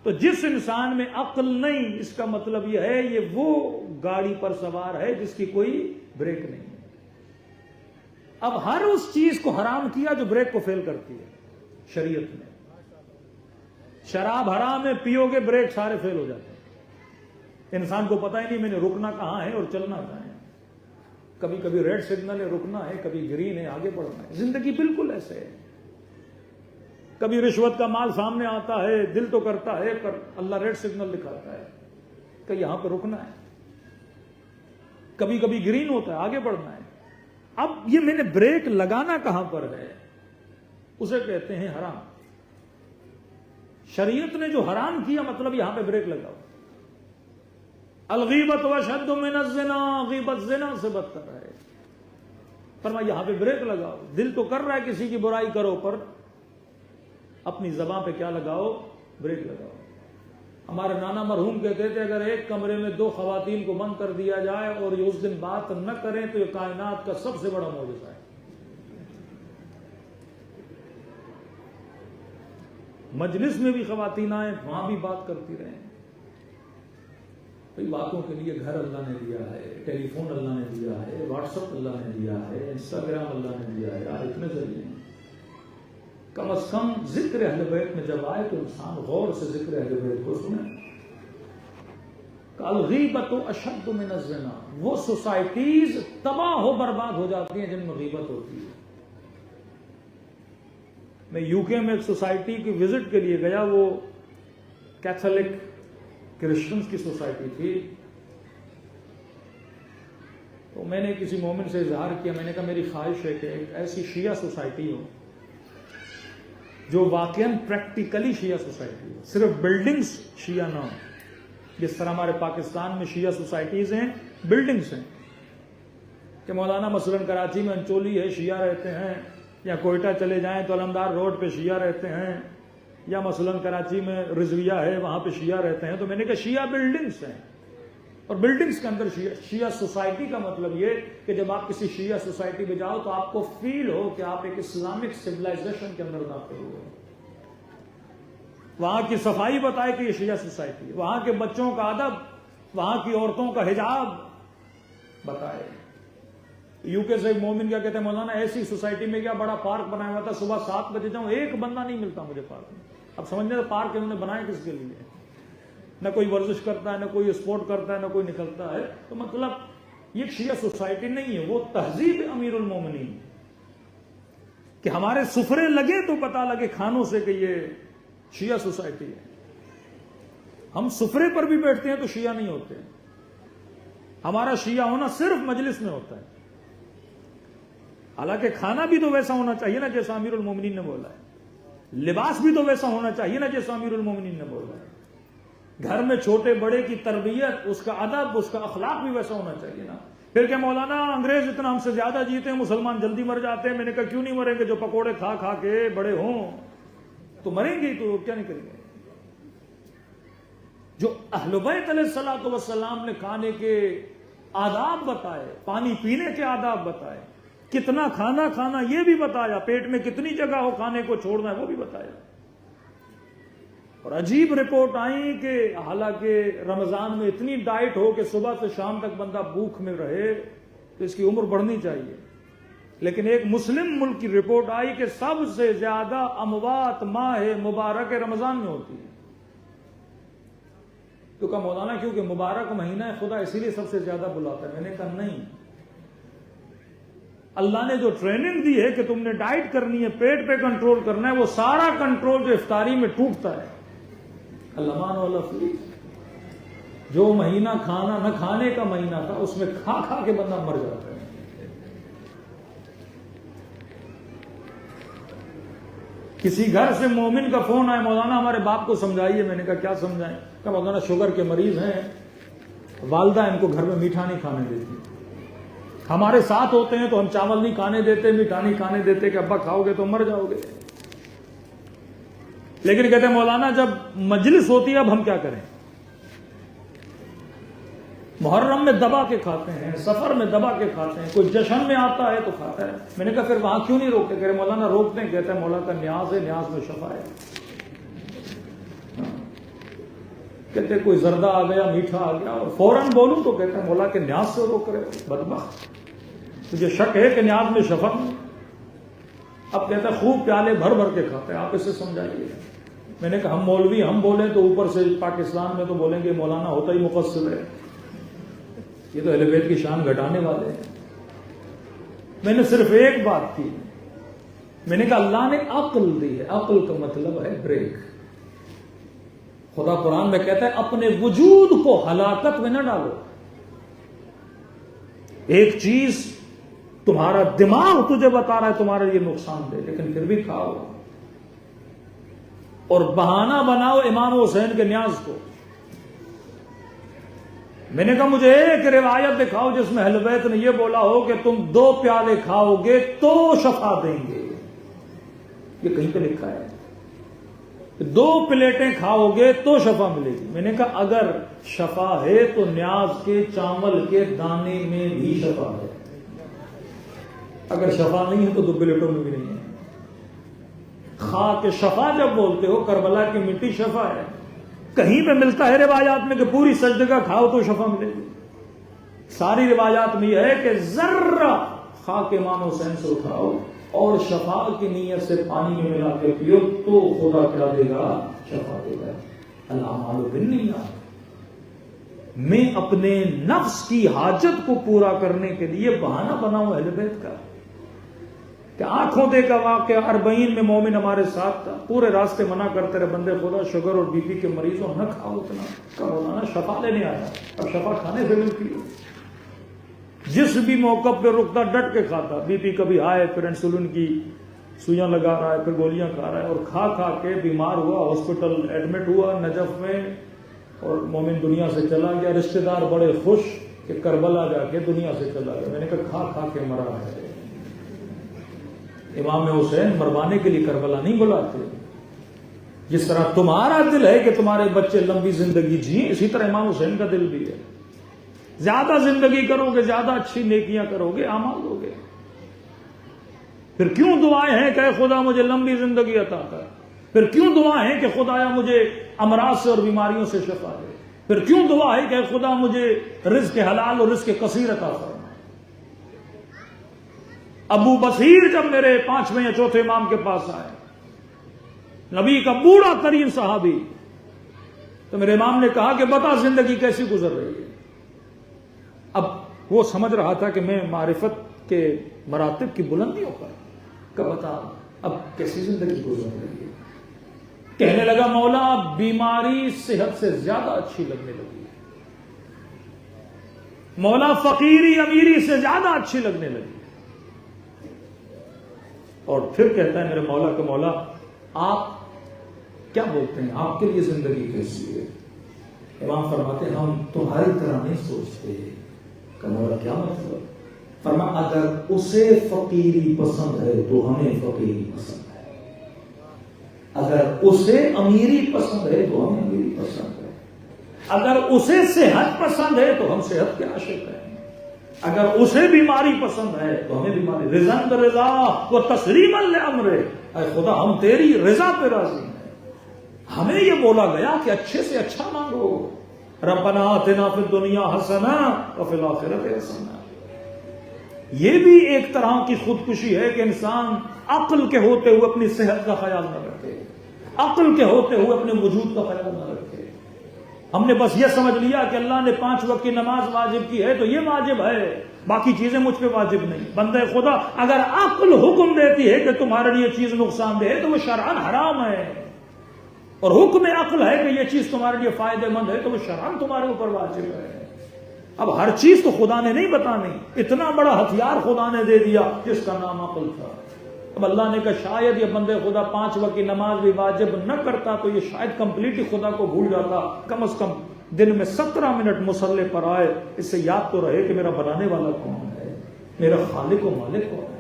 تو جس انسان میں عقل نہیں، اس کا مطلب یہ ہے یہ وہ گاڑی پر سوار ہے جس کی کوئی بریک نہیں ہے. اب ہر اس چیز کو حرام کیا جو بریک کو فیل کرتی ہے شریعت میں. شراب حرام ہے، پیو گے بریک سارے فیل ہو جاتے ہیں. انسان کو پتہ ہی نہیں میں نے رکنا کہاں ہے اور چلنا کہاں ہے. کبھی کبھی ریڈ سگنل ہے رکنا ہے، کبھی گرین ہے آگے بڑھنا ہے. زندگی بالکل ایسے ہے. کبھی رشوت کا مال سامنے آتا ہے، دل تو کرتا ہے پر اللہ ریڈ سگنل دکھاتا ہے کہ یہاں پہ رکنا ہے. کبھی کبھی گرین ہوتا ہے آگے بڑھنا ہے. اب یہ میں نے بریک لگانا کہاں پر ہے، اسے کہتے ہیں حرام. شریعت نے جو حرام کیا مطلب یہاں پہ بریک لگاؤ. الغیبت واشد من الزنا، غیبت زنا سے بدتر ہے. فرمایا یہاں پہ بریک لگاؤ. دل تو کر رہا ہے کسی کی برائی کرو پر اپنی زبان پہ کیا لگاؤ، بریک لگاؤ. ہمارے نانا مرحوم کہتے تھے اگر ایک کمرے میں 2 خواتین کو بند کر دیا جائے اور یہ اس دن بات نہ کریں تو یہ کائنات کا سب سے بڑا معجزہ ہے. مجلس میں بھی خواتین آئیں، وہاں بھی بات کرتی رہیں. بھئی باتوں کے لیے گھر اللہ نے دیا ہے، ٹیلی فون اللہ نے دیا ہے، واٹس ایپ اللہ نے دیا ہے، انسٹاگرام اللہ نے دیا ہے. یار اتنے ذریعے ہیں. کم از کم ذکر اہل بیت میں جب آئے تو انسان غور سے ذکر اہل بیت کو سنیں. الغیبت اشد من الزنا. وہ سوسائٹیز تباہ ہو برباد ہو جاتی ہیں جن میں غیبت ہوتی ہے. میں UK میں ایک سوسائٹی کی وزٹ کے لیے گیا، وہ کیتھولک کرسچنز کی سوسائٹی تھی. تو میں نے کسی مومن سے اظہار کیا، میں نے کہا میری خواہش ہے کہ ایک ایسی شیعہ سوسائٹی ہو جو واقعاً پریکٹیکلی شیعہ سوسائٹی ہو، صرف بلڈنگز شیعہ نہ ہو. جس طرح ہمارے پاکستان میں شیعہ سوسائٹیز ہیں، بلڈنگز ہیں، کہ مولانا مثلاً کراچی میں انچولی ہے شیعہ رہتے ہیں، یا کوئٹہ چلے جائیں تو علمدار روڈ پہ شیعہ رہتے ہیں، یا مثلاً کراچی میں رضویہ ہے وہاں پہ شیعہ رہتے ہیں. تو میں نے کہا شیعہ بلڈنگز ہیں، اور بلڈنگز کے اندر شیعہ سوسائٹی کا مطلب یہ کہ جب آپ کسی شیعہ سوسائٹی میں جاؤ تو آپ کو فیل ہو کہ آپ ایک اسلامک سویلائزیشن کے اندر داخل ہوئے. وہاں کی صفائی بتائے کہ یہ شیعہ سوسائٹی ہے، وہاں کے بچوں کا ادب، وہاں کی عورتوں کا حجاب بتائے. UK سے ایک مومن کیا کہتے ہیں مولانا ایسی سوسائٹی میں کیا بڑا پارک بنایا ہوا تھا، صبح 7 بجے جاؤں ایک بندہ نہیں ملتا مجھے پارک میں. اب سمجھنے پارک انہوں نے بنائے کس کے لیے؟ نہ کوئی ورزش کرتا ہے، نہ کوئی اسپورٹ کرتا ہے، نہ کوئی نکلتا ہے. تو مطلب یہ شیعہ سوسائٹی نہیں ہے، وہ تہذیب امیر المومنین، کہ ہمارے سفرے لگے تو پتہ لگے کھانوں سے کہ یہ شیعہ سوسائٹی ہے. ہم سفرے پر بھی بیٹھتے ہیں تو شیعہ نہیں ہوتے. ہمارا شیعہ ہونا صرف مجلس میں ہوتا ہے. حالانکہ کھانا بھی تو ویسا ہونا چاہیے نا جیسا امیر المومنین نے بولا ہے. لباس بھی تو ویسا ہونا چاہیے نا جیسا امیر المومنین نے بولا ہے. گھر میں چھوٹے بڑے کی تربیت، اس کا ادب، اس کا اخلاق بھی ویسا ہونا چاہیے نا. پھر کہ مولانا انگریز اتنا ہم سے زیادہ جیتے ہیں، مسلمان جلدی مر جاتے ہیں. میں نے کہا کیوں نہیں مریں گے؟ جو پکوڑے کھا کھا کے بڑے ہوں تو مریں گے، تو کیا نہیں کریں گے؟ جو اہل بیت علیہ الصلوۃ والسلام نے کھانے کے آداب بتائے، پانی پینے کے آداب بتائے، کتنا کھانا کھانا یہ بھی بتایا، پیٹ میں کتنی جگہ ہو کھانے کو چھوڑنا ہے وہ بھی بتایا. اور عجیب رپورٹ آئی کہ حالانکہ رمضان میں اتنی ڈائٹ ہو کہ صبح سے شام تک بندہ بھوک میں رہے تو اس کی عمر بڑھنی چاہیے، لیکن ایک مسلم ملک کی رپورٹ آئی کہ سب سے زیادہ اموات ماہ مبارک رمضان میں ہوتی ہے. تو کہا مولانا کیونکہ مبارک مہینہ ہے خدا اسی لیے سب سے زیادہ بلاتا ہے. میں نے کہا نہیں، اللہ نے جو ٹریننگ دی ہے کہ تم نے ڈائٹ کرنی ہے، پیٹ پہ کنٹرول کرنا ہے، وہ سارا کنٹرول جو افطاری میں ٹوٹتا ہے. اللہ والا فری، جو مہینہ کھانا نہ کھانے کا مہینہ تھا اس میں کھا کھا کے بندہ مر جاتا ہے. کسی گھر سے مومن کا فون آیا، مولانا ہمارے باپ کو سمجھائیے. میں نے کہا کیا سمجھائیں؟ کہ مولانا شوگر کے مریض ہیں، والدہ ان کو گھر میں میٹھا نہیں کھانے دیتی. ہمارے ساتھ ہوتے ہیں تو ہم چاول نہیں کھانے دیتے، میٹھا نہیں کھانے دیتے کہ ابا کھاؤ گے تو مر جاؤ گے. لیکن کہتے ہیں مولانا جب مجلس ہوتی ہے اب ہم کیا کریں؟ محرم میں دبا کے کھاتے ہیں، سفر میں دبا کے کھاتے ہیں، کوئی جشن میں آتا ہے تو کھاتا ہے. میں نے کہا پھر وہاں کیوں نہیں روکتے؟ کہہ رہے مولانا روکتے ہیں. کہتے ہیں مولا کا نیاز ہے، نیاز میں شفا ہے. کہتے کوئی زردہ آ گیا، میٹھا آ گیا اور فوراً بولوں تو کہتے ہیں مولا کے نیاز سے روک رہے ہو بدبخت، تجھے شک ہے کہ نیاز میں شفا نہیں؟ اب کہتا ہے خوب پیالے بھر بھر کے کھاتے ہیں، آپ اسے سمجھائیے. میں نے کہا ہم مولوی ہم بولیں تو اوپر سے پاکستان میں تو بولیں گے مولانا ہوتا ہی مقصر ہے، یہ تو اہل بیت کی شان گھٹانے والے ہیں. میں نے صرف ایک بات کی، میں نے کہا اللہ نے عقل دی ہے، عقل کا مطلب ہے بریک. خدا قرآن میں کہتا ہے اپنے وجود کو ہلاکت میں نہ ڈالو. ایک چیز تمہارا دماغ تجھے بتا رہا ہے تمہارے لیے نقصان دہ، لیکن پھر بھی کھاؤ اور بہانہ بناؤ امام حسین کے نیاز کو. میں نے کہا مجھے ایک روایت دکھاؤ جس میں اہل بیت نے یہ بولا ہو کہ تم 2 پیالے کھاؤ گے تو شفا دیں گے. یہ کہیں پہ لکھا ہے 2 پلیٹیں کھاؤ گے تو شفا ملے گی. میں نے کہا اگر شفا ہے تو نیاز کے چاول کے دانے میں بھی شفا ہے، اگر شفا نہیں ہے تو 2 پلیٹوں میں بھی نہیں ہے. خاک شفا جب بولتے ہو، کربلا کی مٹی شفا ہے. کہیں پہ ملتا ہے روایات میں کہ پوری سجدہ کھاؤ تو شفا ملے گی؟ ساری روایات میں یہ ہے کہ ذرہ خاک امام حسین سے اٹھاؤ اور شفا کی نیت سے پانی میں ملا کے پیو تو خدا کیا دے گا؟ شفا دے گا. الاعمال بالنیات. میں اپنے نفس کی حاجت کو پورا کرنے کے لیے بہانہ بناؤں اہل بیت کا کہ آنکھوں دیکھا واقعہ 40 میں مومن ہمارے ساتھ تھا، پورے راستے منع کرتے رہے بندے خدا شوگر اور بی پی کے مریضوں نہ کھاؤ اتنا. کہا مولانا شفا لینے آیا، اب شفا کھانے سے ملتی ہے. جس بھی موقع پہ رکتا ڈٹ کے کھاتا. بی پی کبھی آئے پھر انسولین کی سوئیاں لگا رہا ہے، پھر گولیاں کھا رہا ہے، اور کھا کھا کے بیمار ہوا، ہاسپٹل ایڈمٹ ہوا نجف میں اور مومن دنیا سے چلا گیا. رشتہ دار بڑے خوش کہ کربلا جا کے دنیا سے چلا گیا. میں نے کہا کھا کھا کے مرا ہے. امام حسین مروانے کے لیے کربلا نہیں بلاتے. جس طرح تمہارا دل ہے کہ تمہارے بچے لمبی زندگی جئیں، اسی طرح امام حسین کا دل بھی ہے. زیادہ زندگی کرو گے، زیادہ اچھی نیکیاں کرو گے، اعمال دو گے. پھر کیوں دعائیں ہیں کہ اے خدا مجھے لمبی زندگی عطا کر؟ پھر کیوں دعا ہے کہ خدایا مجھے امراض سے اور بیماریوں سے شفا دے؟ پھر کیوں دعا ہے کہ اے خدا مجھے رزق حلال اور رزق کثیر عطا فرما؟ ابو بصیر جب میرے 5ویں یا 4تھے امام کے پاس آئے، نبی کا بوڑھا ترین صحابی، تو میرے امام نے کہا کہ بتا زندگی کیسی گزر رہی ہے. اب وہ سمجھ رہا تھا کہ میں معرفت کے مراتب کی بلندیوں پر کہ بتا اب کیسی زندگی گزر رہی ہے. کہنے لگا مولا بیماری صحت سے زیادہ اچھی لگنے لگی ہے، مولا فقیری امیری سے زیادہ اچھی لگنے لگی. اور پھر کہتا ہے میرے مولا کہ مولا آپ کیا بولتے ہیں، آپ کے لیے زندگی کیسی ہے؟ امام فرماتے ہیں ہم تمہاری طرح نہیں سوچتے. کہ مولا کیا مطلب؟ فرما اگر اسے فقیری پسند ہے تو ہمیں فقیری پسند ہے، اگر اسے امیری پسند ہے تو ہمیں امیری پسند ہے، اگر اسے صحت پسند ہے تو ہم صحت کے عاشق ہیں، اگر اسے بیماری پسند ہے تو ہمیں بیماری. رضا رضا و تسلیما لامر، اے خدا ہم تیری رضا پہ راضی ہیں. ہمیں یہ بولا گیا کہ اچھے سے اچھا مانگو. ربنا آتنا فی الدنیا حسنہ وفی الآخرۃ حسنہ. یہ بھی ایک طرح کی خودکشی ہے کہ انسان عقل کے ہوتے ہوئے اپنی صحت کا خیال نہ رکھے، عقل کے ہوتے ہوئے اپنے وجود کا خیال نہ رکھے. ہم نے بس یہ سمجھ لیا کہ اللہ نے 5 وقت کی نماز واجب کی ہے تو یہ واجب ہے، باقی چیزیں مجھ پہ واجب نہیں. بندے خدا اگر عقل حکم دیتی ہے کہ تمہارے لیے چیز نقصان دہ ہے تو وہ شرعاً حرام ہے، اور حکم عقل ہے کہ یہ چیز تمہارے لیے فائدہ مند ہے تو وہ شرعاً تمہارے اوپر واجب ہے. اب ہر چیز تو خدا نے نہیں بتانی، اتنا بڑا ہتھیار خدا نے دے دیا جس کا نام عقل تھا. اب اللہ نے کہا شاید یہ بندے خدا 5 وقت کی نماز بھی واجب نہ کرتا تو یہ شاید کمپلیٹلی خدا کو بھول جاتا. کم از کم دن میں 17 منٹ مصلے پر آئے، اس سے یاد تو رہے کہ میرا بنانے والا کون ہے، میرا خالق و مالک کون ہے.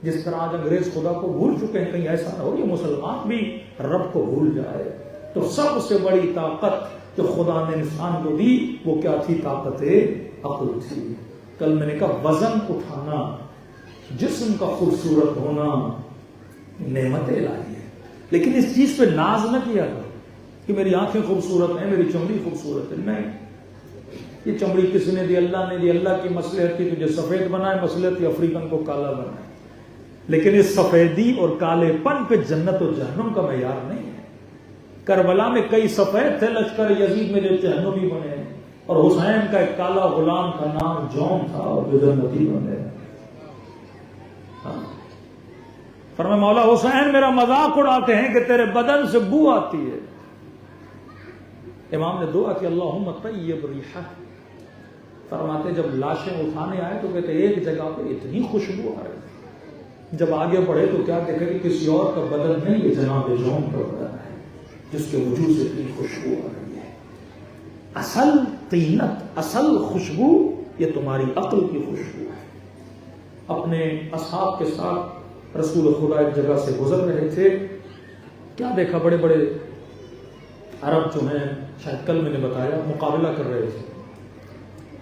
جس طرح آج انگریز خدا کو بھول چکے ہیں، کہیں ایسا نہ ہو کہ مسلمان بھی رب کو بھول جائے. تو سب سے بڑی طاقت جو خدا نے انسان کو دی وہ کیا تھی؟ طاقت عقل تھی. کل میں نے کہا وزن اٹھانا، جسم کا خوبصورت ہونا نعمت الہی ہے، لیکن اس چیز پہ ناز نہ کیا کرو کہ میری آنکھیں خوبصورت ہیں، میری چمڑی خوبصورت ہے. نہیں، یہ چمڑی کس نے دی؟ اللہ نے دی. اللہ کی مصلحت تھی تجھے سفید بنائے، مصلحت تھی افریقن کو کالا بنائے. لیکن اس سفیدی اور کالے پن پہ جنت و جہنم کا معیار نہیں ہے. کربلا میں کئی سفید تھے، لشکر یزید میں جو جہنمی بنے، اور حسین کا ایک کالا غلام کا نام جون تھا اور جو جنتی بنے. فرمایا مولا حسین میرا مذاق اڑاتے ہیں کہ تیرے بدن سے بو آتی ہے. امام نے دعا کی اللہم طیب ریحہ. فرماتے جب لاشیں اٹھانے آئے تو کہتے ایک جگہ پہ اتنی خوشبو آ رہی، جب آگے بڑھے تو کیا دیکھا کہ کسی اور کا بدن نہیں، یہ جناب جون کا بدن ہے جس کے وجود سے اتنی خوشبو آ رہی ہے. اصل طینت، اصل خوشبو یہ تمہاری عقل کی خوشبو ہے. اپنے اصحاب کے ساتھ رسول خدا ایک جگہ سے گزر رہے تھے، کیا دیکھا بڑے بڑے عرب جو ہیں، شاید کل میں نے بتایا، مقابلہ کر رہے تھے.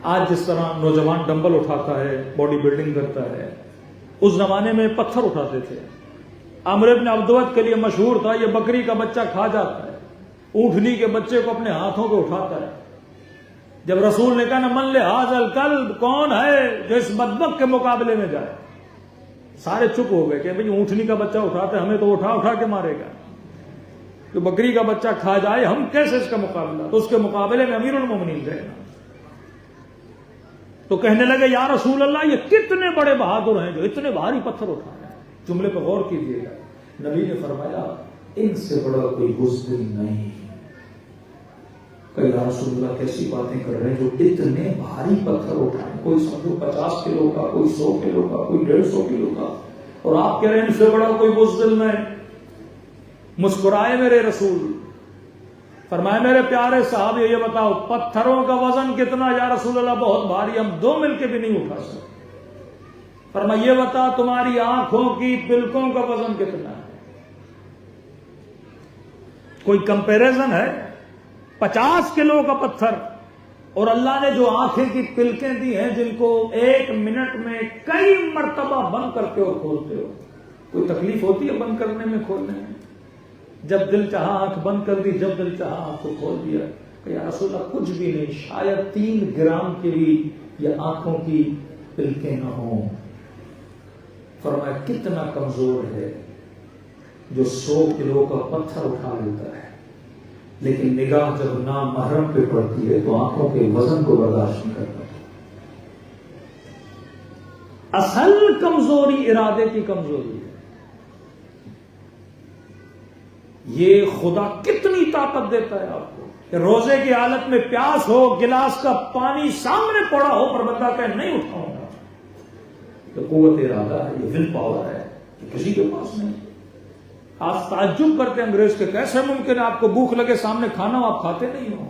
آج جس طرح نوجوان ڈمبل اٹھاتا ہے، باڈی بلڈنگ کرتا ہے، اس زمانے میں پتھر اٹھاتے تھے. عمرو بن عبدود کے لیے مشہور تھا یہ بکری کا بچہ کھا جاتا ہے، اونٹنی کے بچے کو اپنے ہاتھوں کو اٹھاتا ہے. جب رسول نے کہا نا من لہذا الکلب، کون ہے جو اس بدبخت کے مقابلے میں جائے، سارے چپ ہو گئے کہ بھئی اونٹنی کا بچہ اٹھاتا ہے، ہمیں تو اٹھا اٹھا کے مارے گا. جو بکری کا بچہ کھا جائے ہم کیسے اس کا مقابلہ؟ تو اس کے مقابلے میں امیر المومنین گئے. تو کہنے لگے یا رسول اللہ یہ کتنے بڑے بہادر ہیں جو اتنے بھاری پتھر اٹھا رہے ہیں. جملے پہ غور کیجیے گا. نبی نے فرمایا ان سے بڑا کوئی بزدل نہیں. کہ یا رسول اللہ کیسی باتیں کر رہے ہیں جو اتنے بھاری پتھر اٹھائیں، کوئی سمجھو 50 کلو کا، کوئی 100 کلو کا، کوئی 150 کلو کا، اور آپ کہہ رہے ہیں ان سے بڑا کوئی بزدل نہیں. مسکرائے میرے رسول، فرمائے میرے پیارے صاحب یہ بتاؤ پتھروں کا وزن کتنا؟ یا رسول اللہ بہت بھاری، ہم 2 مل کے بھی نہیں اٹھا سکتے. فرمایا یہ بتا تمہاری آنکھوں کی پلکوں کا وزن کتنا ہے؟ کوئی کمپیریزن ہے؟ 50 کلو کا پتھر، اور اللہ نے جو آنکھیں کی پلکیں دی ہیں جن کو 1 منٹ میں کئی مرتبہ بند کرتے ہو کھولتے ہو. کوئی تکلیف ہوتی ہے بند کرنے میں کھولنے میں؟ جب دل چاہا آنکھ بند کر دی، جب دل چاہا آنکھ کو کھول دیا. کہ یا رسول اللہ کچھ بھی نہیں، شاید 3 گرام کے بھی یہ آنکھوں کی پلکیں نہ ہوں. فرمایا کتنا کمزور ہے جو 100 کلو کا پتھر اٹھا لیتا ہے. لیکن نگاہ جب نامحرم پہ پڑتی ہے تو آنکھوں کے وزن کو برداشت نہیں کرتا. اصل کمزوری ارادے کی کمزوری ہے. یہ خدا کتنی طاقت دیتا ہے آپ کو کہ روزے کی حالت میں پیاس ہو، گلاس کا پانی سامنے پڑا ہو پر بندہ کہ نہیں اٹھاؤں گا. تو قوت ارادہ ہے، یہ ول پاور ہے، کسی کے پاس نہیں. آپ تعجب کرتے ہیں انگریز کے، کیسے ممکن ہے آپ کو بھوک لگے سامنے کھانا ہو آپ کھاتے نہیں ہو.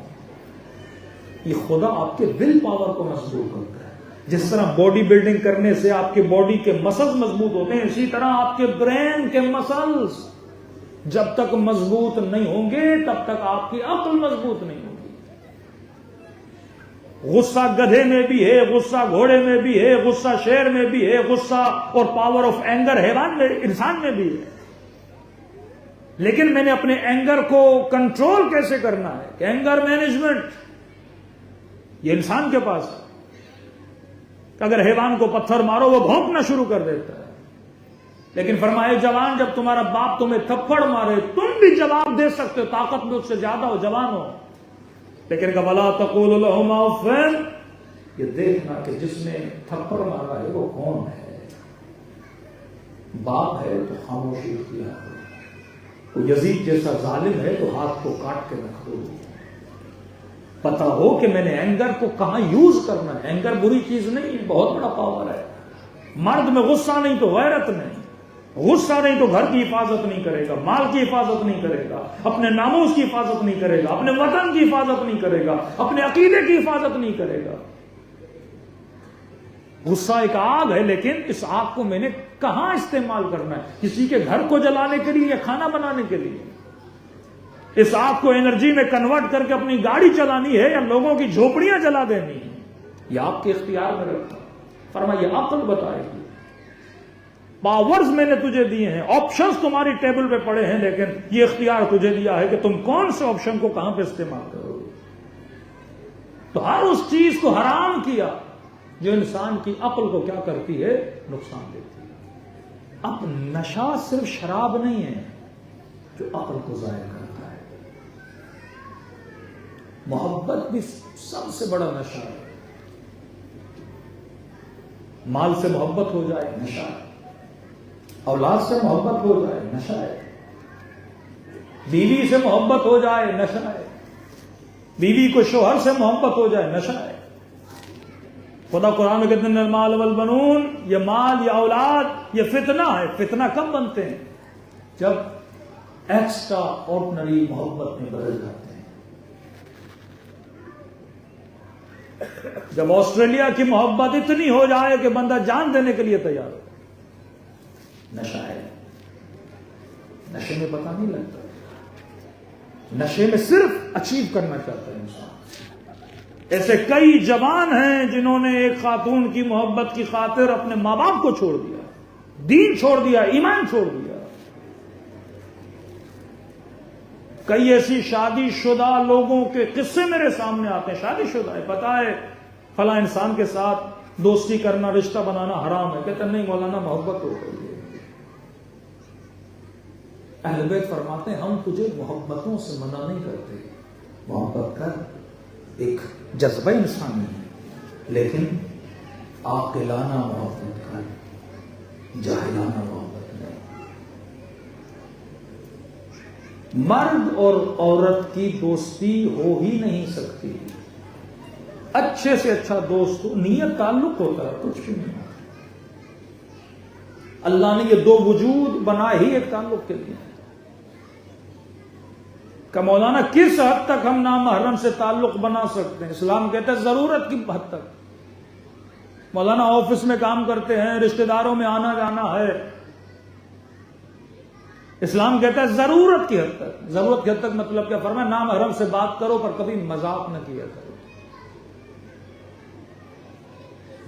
یہ خدا آپ کے ول پاور کو مضبوط کرتا ہے. جس طرح باڈی بلڈنگ کرنے سے آپ کے باڈی کے مسلز مضبوط ہوتے ہیں، اسی طرح آپ کے برین کے مسلز جب تک مضبوط نہیں ہوں گے تب تک آپ کی عقل مضبوط نہیں ہوگی. غصہ گدھے میں بھی ہے، غصہ گھوڑے میں بھی ہے، غصہ شیر میں بھی ہے، غصہ اور پاور آف اینگر حیوان میں، انسان میں بھی ہے. لیکن میں نے اپنے اینگر کو کنٹرول کیسے کرنا ہے کہ اینگر مینجمنٹ یہ انسان کے پاس ہے. اگر حیوان کو پتھر مارو وہ بھونکنا شروع کر دیتا ہے. لیکن فرمائے جوان، جب تمہارا باپ تمہیں تھپڑ مارے تم بھی جواب دے سکتے ہو، طاقت میں اس سے زیادہ ہو، جوان ہو. لیکن کہ وَلَا تَقُولُوا لَهُمَا أُفٍّ، یہ دیکھنا کہ جس نے تھپڑ مارا ہے وہ کون ہے. باپ ہے تو خاموشی اختیار کرو. کوئی یزید جیسا ظالم ہے تو ہاتھ کو کاٹ کے رکھ دو. پتا ہو کہ میں نے اینگر کو کہاں یوز کرنا ہے. اینگر بری چیز نہیں ہے، بہت بڑا پاور ہے. مرد میں غصہ نہیں تو غیرت نہیں. غصہ نہیں تو گھر کی حفاظت نہیں کرے گا، مال کی حفاظت نہیں کرے گا، اپنے ناموس کی حفاظت نہیں کرے گا، اپنے وطن کی حفاظت نہیں کرے گا، اپنے عقیدے کی حفاظت نہیں کرے گا. غصہ ایک آگ ہے، لیکن اس آگ کو میں نے کہاں استعمال کرنا ہے؟ کسی کے گھر کو جلانے کے لیے یا کھانا بنانے کے لیے؟ اس آگ کو انرجی میں کنورٹ کر کے اپنی گاڑی چلانی ہے یا لوگوں کی جھوپڑیاں جلا دینی ہے؟ یہ آپ کے اختیار میں رکھا. فرمایا عقل بتائے گی. پاورز میں نے تجھے دیے ہیں، آپشنز تمہاری ٹیبل پہ پڑے ہیں، لیکن یہ اختیار تجھے دیا ہے کہ تم کون سے آپشن کو کہاں پہ استعمال کرو گے. تو ہر اس چیز کو حرام کیا جو انسان کی عقل کو کیا کرتی ہے؟ نقصان دیتی ہے. اب نشہ صرف شراب نہیں ہے جو عقل کو ضائع کرتا ہے، محبت بھی سب سے بڑا نشہ ہے. مال سے محبت ہو جائے نشہ ہے، اولاد سے محبت ہو جائے نشہ ہے، بیوی سے محبت ہو جائے نشہ ہے، بیوی کو شوہر سے محبت ہو جائے نشہ ہے. خدا قرآن میں کہتے ہیں المال والبنون، یہ مال یا اولاد یہ فتنہ ہے. فتنہ کب بنتے ہیں؟ جب ایکسٹرا آرڈنری محبت میں بدل جاتے ہیں. جب آسٹریلیا کی محبت اتنی ہو جائے کہ بندہ جان دینے کے لیے تیار ہو. نشہ ہے. نشے میں پتہ نہیں لگتا، نشے میں صرف اچیو کرنا چاہتا ہے انسان. ایسے کئی جوان ہیں جنہوں نے ایک خاتون کی محبت کی خاطر اپنے ماں باپ کو چھوڑ دیا، دین چھوڑ دیا، ایمان چھوڑ دیا. کئی ایسی شادی شدہ لوگوں کے قصے میرے سامنے آتے ہیں. شادی شدہ ہے، پتا ہے فلاں انسان کے ساتھ دوستی کرنا، رشتہ بنانا حرام ہے. کہتے ہیں نہیں مولانا محبت ہو گئی ہے. اہل بیت فرماتے ہیں ہم تجھے محبتوں سے منع نہیں کرتے، محبت کر، ایک جذبہ انسانی ہے، لیکن عاقلانہ محبت کر، جاہلانہ محبت نہیں. مرد اور عورت کی دوستی ہو ہی نہیں سکتی. اچھے سے اچھا دوست نیت تعلق ہوتا ہے، کچھ بھی نہیں. اللہ نے یہ دو وجود بنائے ہی ایک تعلق کے لیے. کہ مولانا کس حد تک ہم نامحرم سے تعلق بنا سکتے ہیں؟ اسلام کہتا ہے ضرورت کی حد تک. مولانا آفس میں کام کرتے ہیں، رشتہ داروں میں آنا جانا ہے، اسلام کہتا ہے ضرورت کی حد تک. ضرورت کی حد تک مطلب کیا فرمایا؟ نامحرم سے بات کرو پر کبھی مذاق نہ کیا کرو.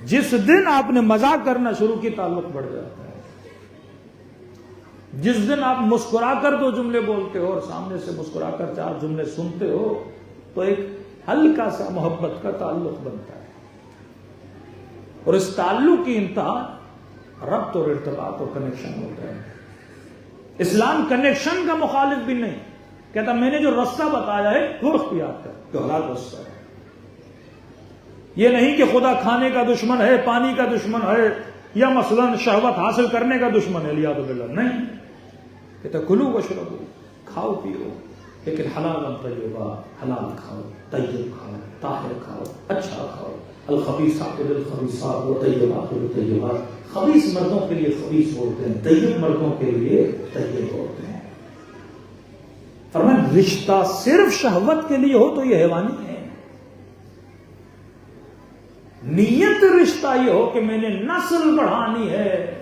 جس دن آپ نے مذاق کرنا شروع کی تعلق بڑھ جاتا ہے. جس دن آپ مسکرا کر دو جملے بولتے ہو اور سامنے سے مسکرا کر چار جملے سنتے ہو تو ایک ہلکا سا محبت کا تعلق بنتا ہے. اور اس تعلق کی انتہا ربط اور ارتباط اور کنیکشن ہوتا ہے. اسلام کنیکشن کا مخالف بھی نہیں، کہتا میں نے جو رستہ بتایا ہے وہ اختیار کر، جو حلال رستہ ہے. یہ نہیں کہ خدا کھانے کا دشمن ہے، پانی کا دشمن ہے، یا مثلا شہوت حاصل کرنے کا دشمن ہے، لیاد باللہ نہیں. کہتا کلو واشربو، کھاؤ پیو، لیکن حلال طیبا، حلال کھاؤ، طیب کھاؤ، طاہر کھاؤ، اچھا کھاؤ. الخبیثات للخبیثات والطیبات للطیبات. خبیث مردوں کے لیے خبیث عورتیں ہیں، طیب مردوں کے لیے طیب عورتیں ہیں. فرمایا رشتہ صرف شہوت کے لیے ہو تو یہ حیوانی ہے. نیت رشتہ یہ ہو کہ میں نے نسل بڑھانی ہے،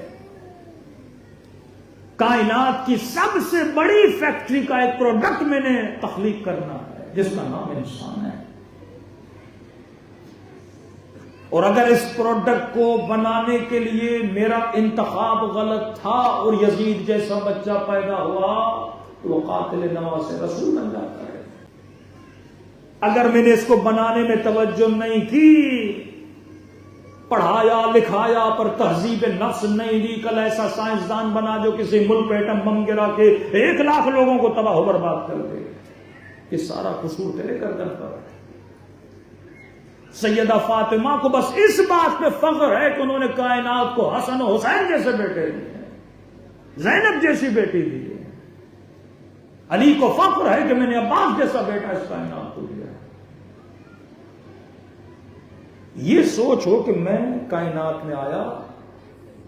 کائنات کی سب سے بڑی فیکٹری کا ایک پروڈکٹ میں نے تخلیق کرنا ہے جس کا نام انسان ہے. اور اگر اس پروڈکٹ کو بنانے کے لیے میرا انتخاب غلط تھا اور یزید جیسا بچہ پیدا ہوا تو وہ قاتل نواز رسول بن جاتا ہے. اگر میں نے اس کو بنانے میں توجہ نہیں کی، پڑھایا لکھایا پر تہذیب نفس نہیں دی، کل ایسا سائنسدان بنا جو کسی ملک پہ ایٹم بم گرا کے 1,00,000 لوگوں کو تباہ و برباد کر دے، یہ سارا قصور تیرے گردن پر ہے. سیدہ فاطمہ کو بس اس بات پہ فخر ہے کہ انہوں نے کائنات کو حسن و حسین جیسے بیٹے دیے، زینب جیسی بیٹی دی. علی کو فخر ہے کہ میں نے عباس جیسا بیٹا اس کائنات کو دیا. یہ سوچ ہو کہ میں کائنات میں آیا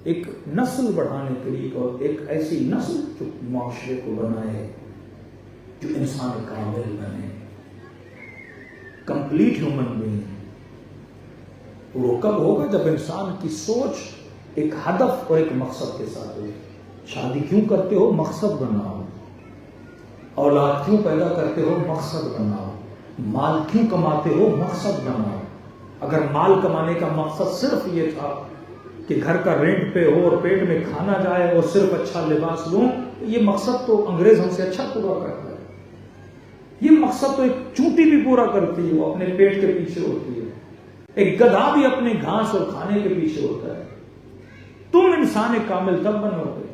ایک نسل بڑھانے کے لیے، اور ایک ایسی نسل جو معاشرے کو بنائے، جو انسان کامل بنے، کمپلیٹ ہیومن بینگ. وہ کب ہوگا جب انسان کی سوچ ایک ہدف اور ایک مقصد کے ساتھ ہوگی. شادی کیوں کرتے ہو؟ مقصد بناؤ. اولاد کیوں پیدا کرتے ہو؟ مقصد بناؤ. مال کیوں کماتے ہو؟ مقصد بناؤ. اگر مال کمانے کا مقصد صرف یہ تھا کہ گھر کا رینٹ پہ ہو اور پیٹ میں کھانا جائے اور صرف اچھا لباس لوں، یہ مقصد تو انگریز ہم سے اچھا پورا کرتا ہے. یہ مقصد تو ایک چونٹی بھی پورا کرتی ہے، وہ اپنے پیٹ کے پیچھے ہوتی ہے. ایک گدھا بھی اپنے گھاس اور کھانے کے پیچھے ہوتا ہے. تم انسان کامل تب بنو گے.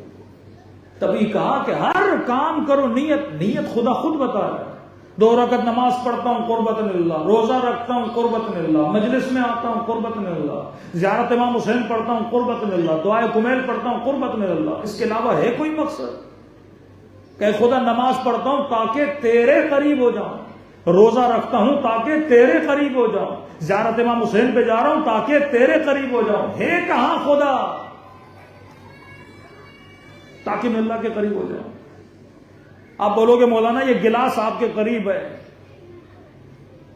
تبھی کہا کہ ہر کام کرو نیت خدا خود بتا رہا ہے. 2 رکعت نماز پڑھتا ہوں قربتن اللہ، روزہ رکھتا ہوں قربتن اللہ، مجلس میں آتا ہوں قربتن اللہ، زیارت امام حسین پڑھتا ہوں قربتن اللہ، دعائے کمیل پڑھتا ہوں قربتن اللہ. اس کے علاوہ ہے کوئی مقصد؟ کہ خدا نماز پڑھتا ہوں تاکہ تیرے قریب ہو جاؤں، روزہ رکھتا ہوں تاکہ تیرے قریب ہو جاؤں، زیارت امام حسین پہ جا رہا ہوں تاکہ تیرے قریب ہو جاؤں. ہے کہاں خدا؟ تاکہ میں اللہ کے قریب ہو جاؤں. آپ بولو گے مولانا یہ گلاس آپ کے قریب ہے،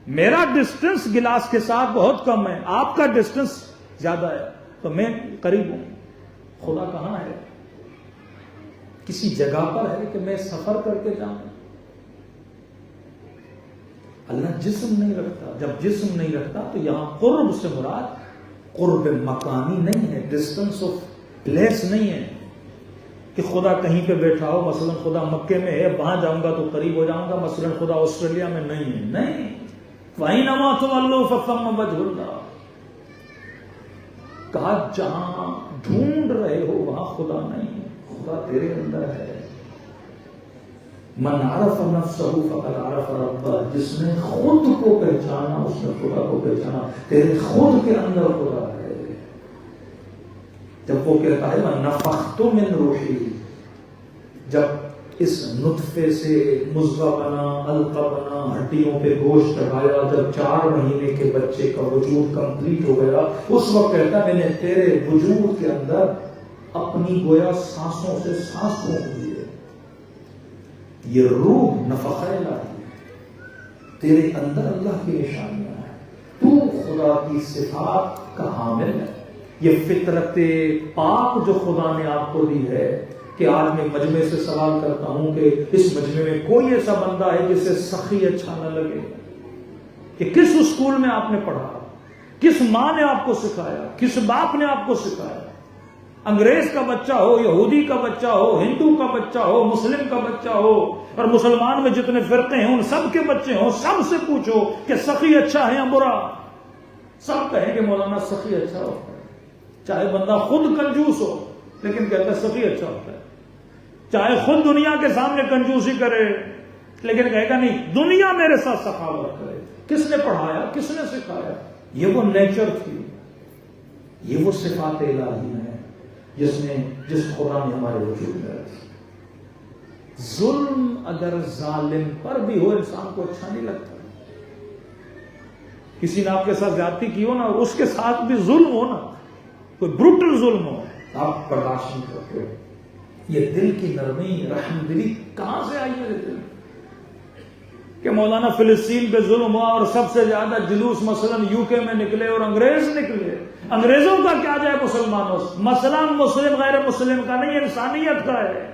میرا ڈسٹنس گلاس کے ساتھ بہت کم ہے، آپ کا ڈسٹنس زیادہ ہے، تو میں قریب ہوں. خدا کہاں ہے؟ کسی جگہ پر ہے کہ میں سفر کر کے جاؤں؟ اللہ جسم نہیں رکھتا. جب جسم نہیں رکھتا تو یہاں قرب سے مراد قرب مکانی نہیں ہے، ڈسٹنس آف پلیس نہیں ہے کہ خدا کہیں پہ بیٹھا ہو. مثلا خدا مکے میں ہے، وہاں جاؤں گا تو قریب ہو جاؤں گا. مثلا خدا آسٹریلیا میں نہیں ہے، نہیں. وَأَيْنَمَا تُوَلُّوا فَثَمَّ وَجْهُ اللَّهِ. کہا جہاں ڈھونڈ رہے ہو وہاں خدا نہیں ہے، خدا تیرے اندر ہے. من عرف نفسه فقد عرف ربہ. جس نے خود کو پہچانا اس نے خدا کو پہچانا. تیرے خود کے اندر خدا ہے. جب وہ کہتا ہے نفخت من روحی، جب اس نطفے سے مضغہ بنا، علقہ بنا، ہڈیوں پہ گوشت چڑھایا، جب 4 مہینے کے بچے کا وجود کمپلیٹ ہو گیا، اس وقت کہتا میں نے تیرے وجود کے اندر اپنی گویا سانسوں سے سانس پھونک دیے. یہ روح نفخہ الہی ہے، تیرے اندر اللہ کی نشانیاں ہیں، تو خدا کی صفات کا حامل ہے. یہ فطرت پاک جو خدا نے آپ کو دی ہے کہ آج میں مجمع سے سوال کرتا ہوں کہ اس مجمع میں کوئی ایسا بندہ ہے جسے سخی اچھا نہ لگے؟ کہ کس اسکول میں آپ نے پڑھا، کس ماں نے آپ کو سکھایا، کس باپ نے آپ کو سکھایا؟ انگریز کا بچہ ہو، یہودی کا بچہ ہو، ہندو کا بچہ ہو، مسلم کا بچہ ہو، اور مسلمان میں جتنے فرقے ہیں ان سب کے بچے ہوں، سب سے پوچھو کہ سخی اچھا ہے یا برا؟ سب کہیں کہ مولانا سخی اچھا ہوتا ہے. چاہے بندہ خود کنجوس ہو لیکن کہتا ہے سخی اچھا ہوتا ہے. چاہے خود دنیا کے سامنے کنجوسی کرے لیکن کہے گا نہیں دنیا میرے ساتھ سخاوت کرے. کس نے پڑھایا, کس نے سکھایا؟ یہ وہ نیچر تھی, یہ وہ صفات الہی ہے جس خدا نے ہمارے وجود میں رکھی. ظلم اگر ظالم پر بھی ہو انسان کو اچھا نہیں لگتا. کسی نے آپ کے ساتھ زیادتی کی ہو نا, اس کے ساتھ بھی ظلم ہو نا, کوئی بروٹل ظلم ہو, آپ برداشت نہیں کرتے ہو. یہ دل کی نرمی, رحم دلی کہاں سے آئی میرے دل کہ مولانا فلسطین پہ ظلم ہوا اور سب سے زیادہ جلوس مثلا یو کے میں نکلے اور انگریز نکلے. انگریزوں کا کیا جائے مسلمانوں سے؟ مسئلہ مسلم غیر مسلم کا نہیں, انسانیت کا ہے.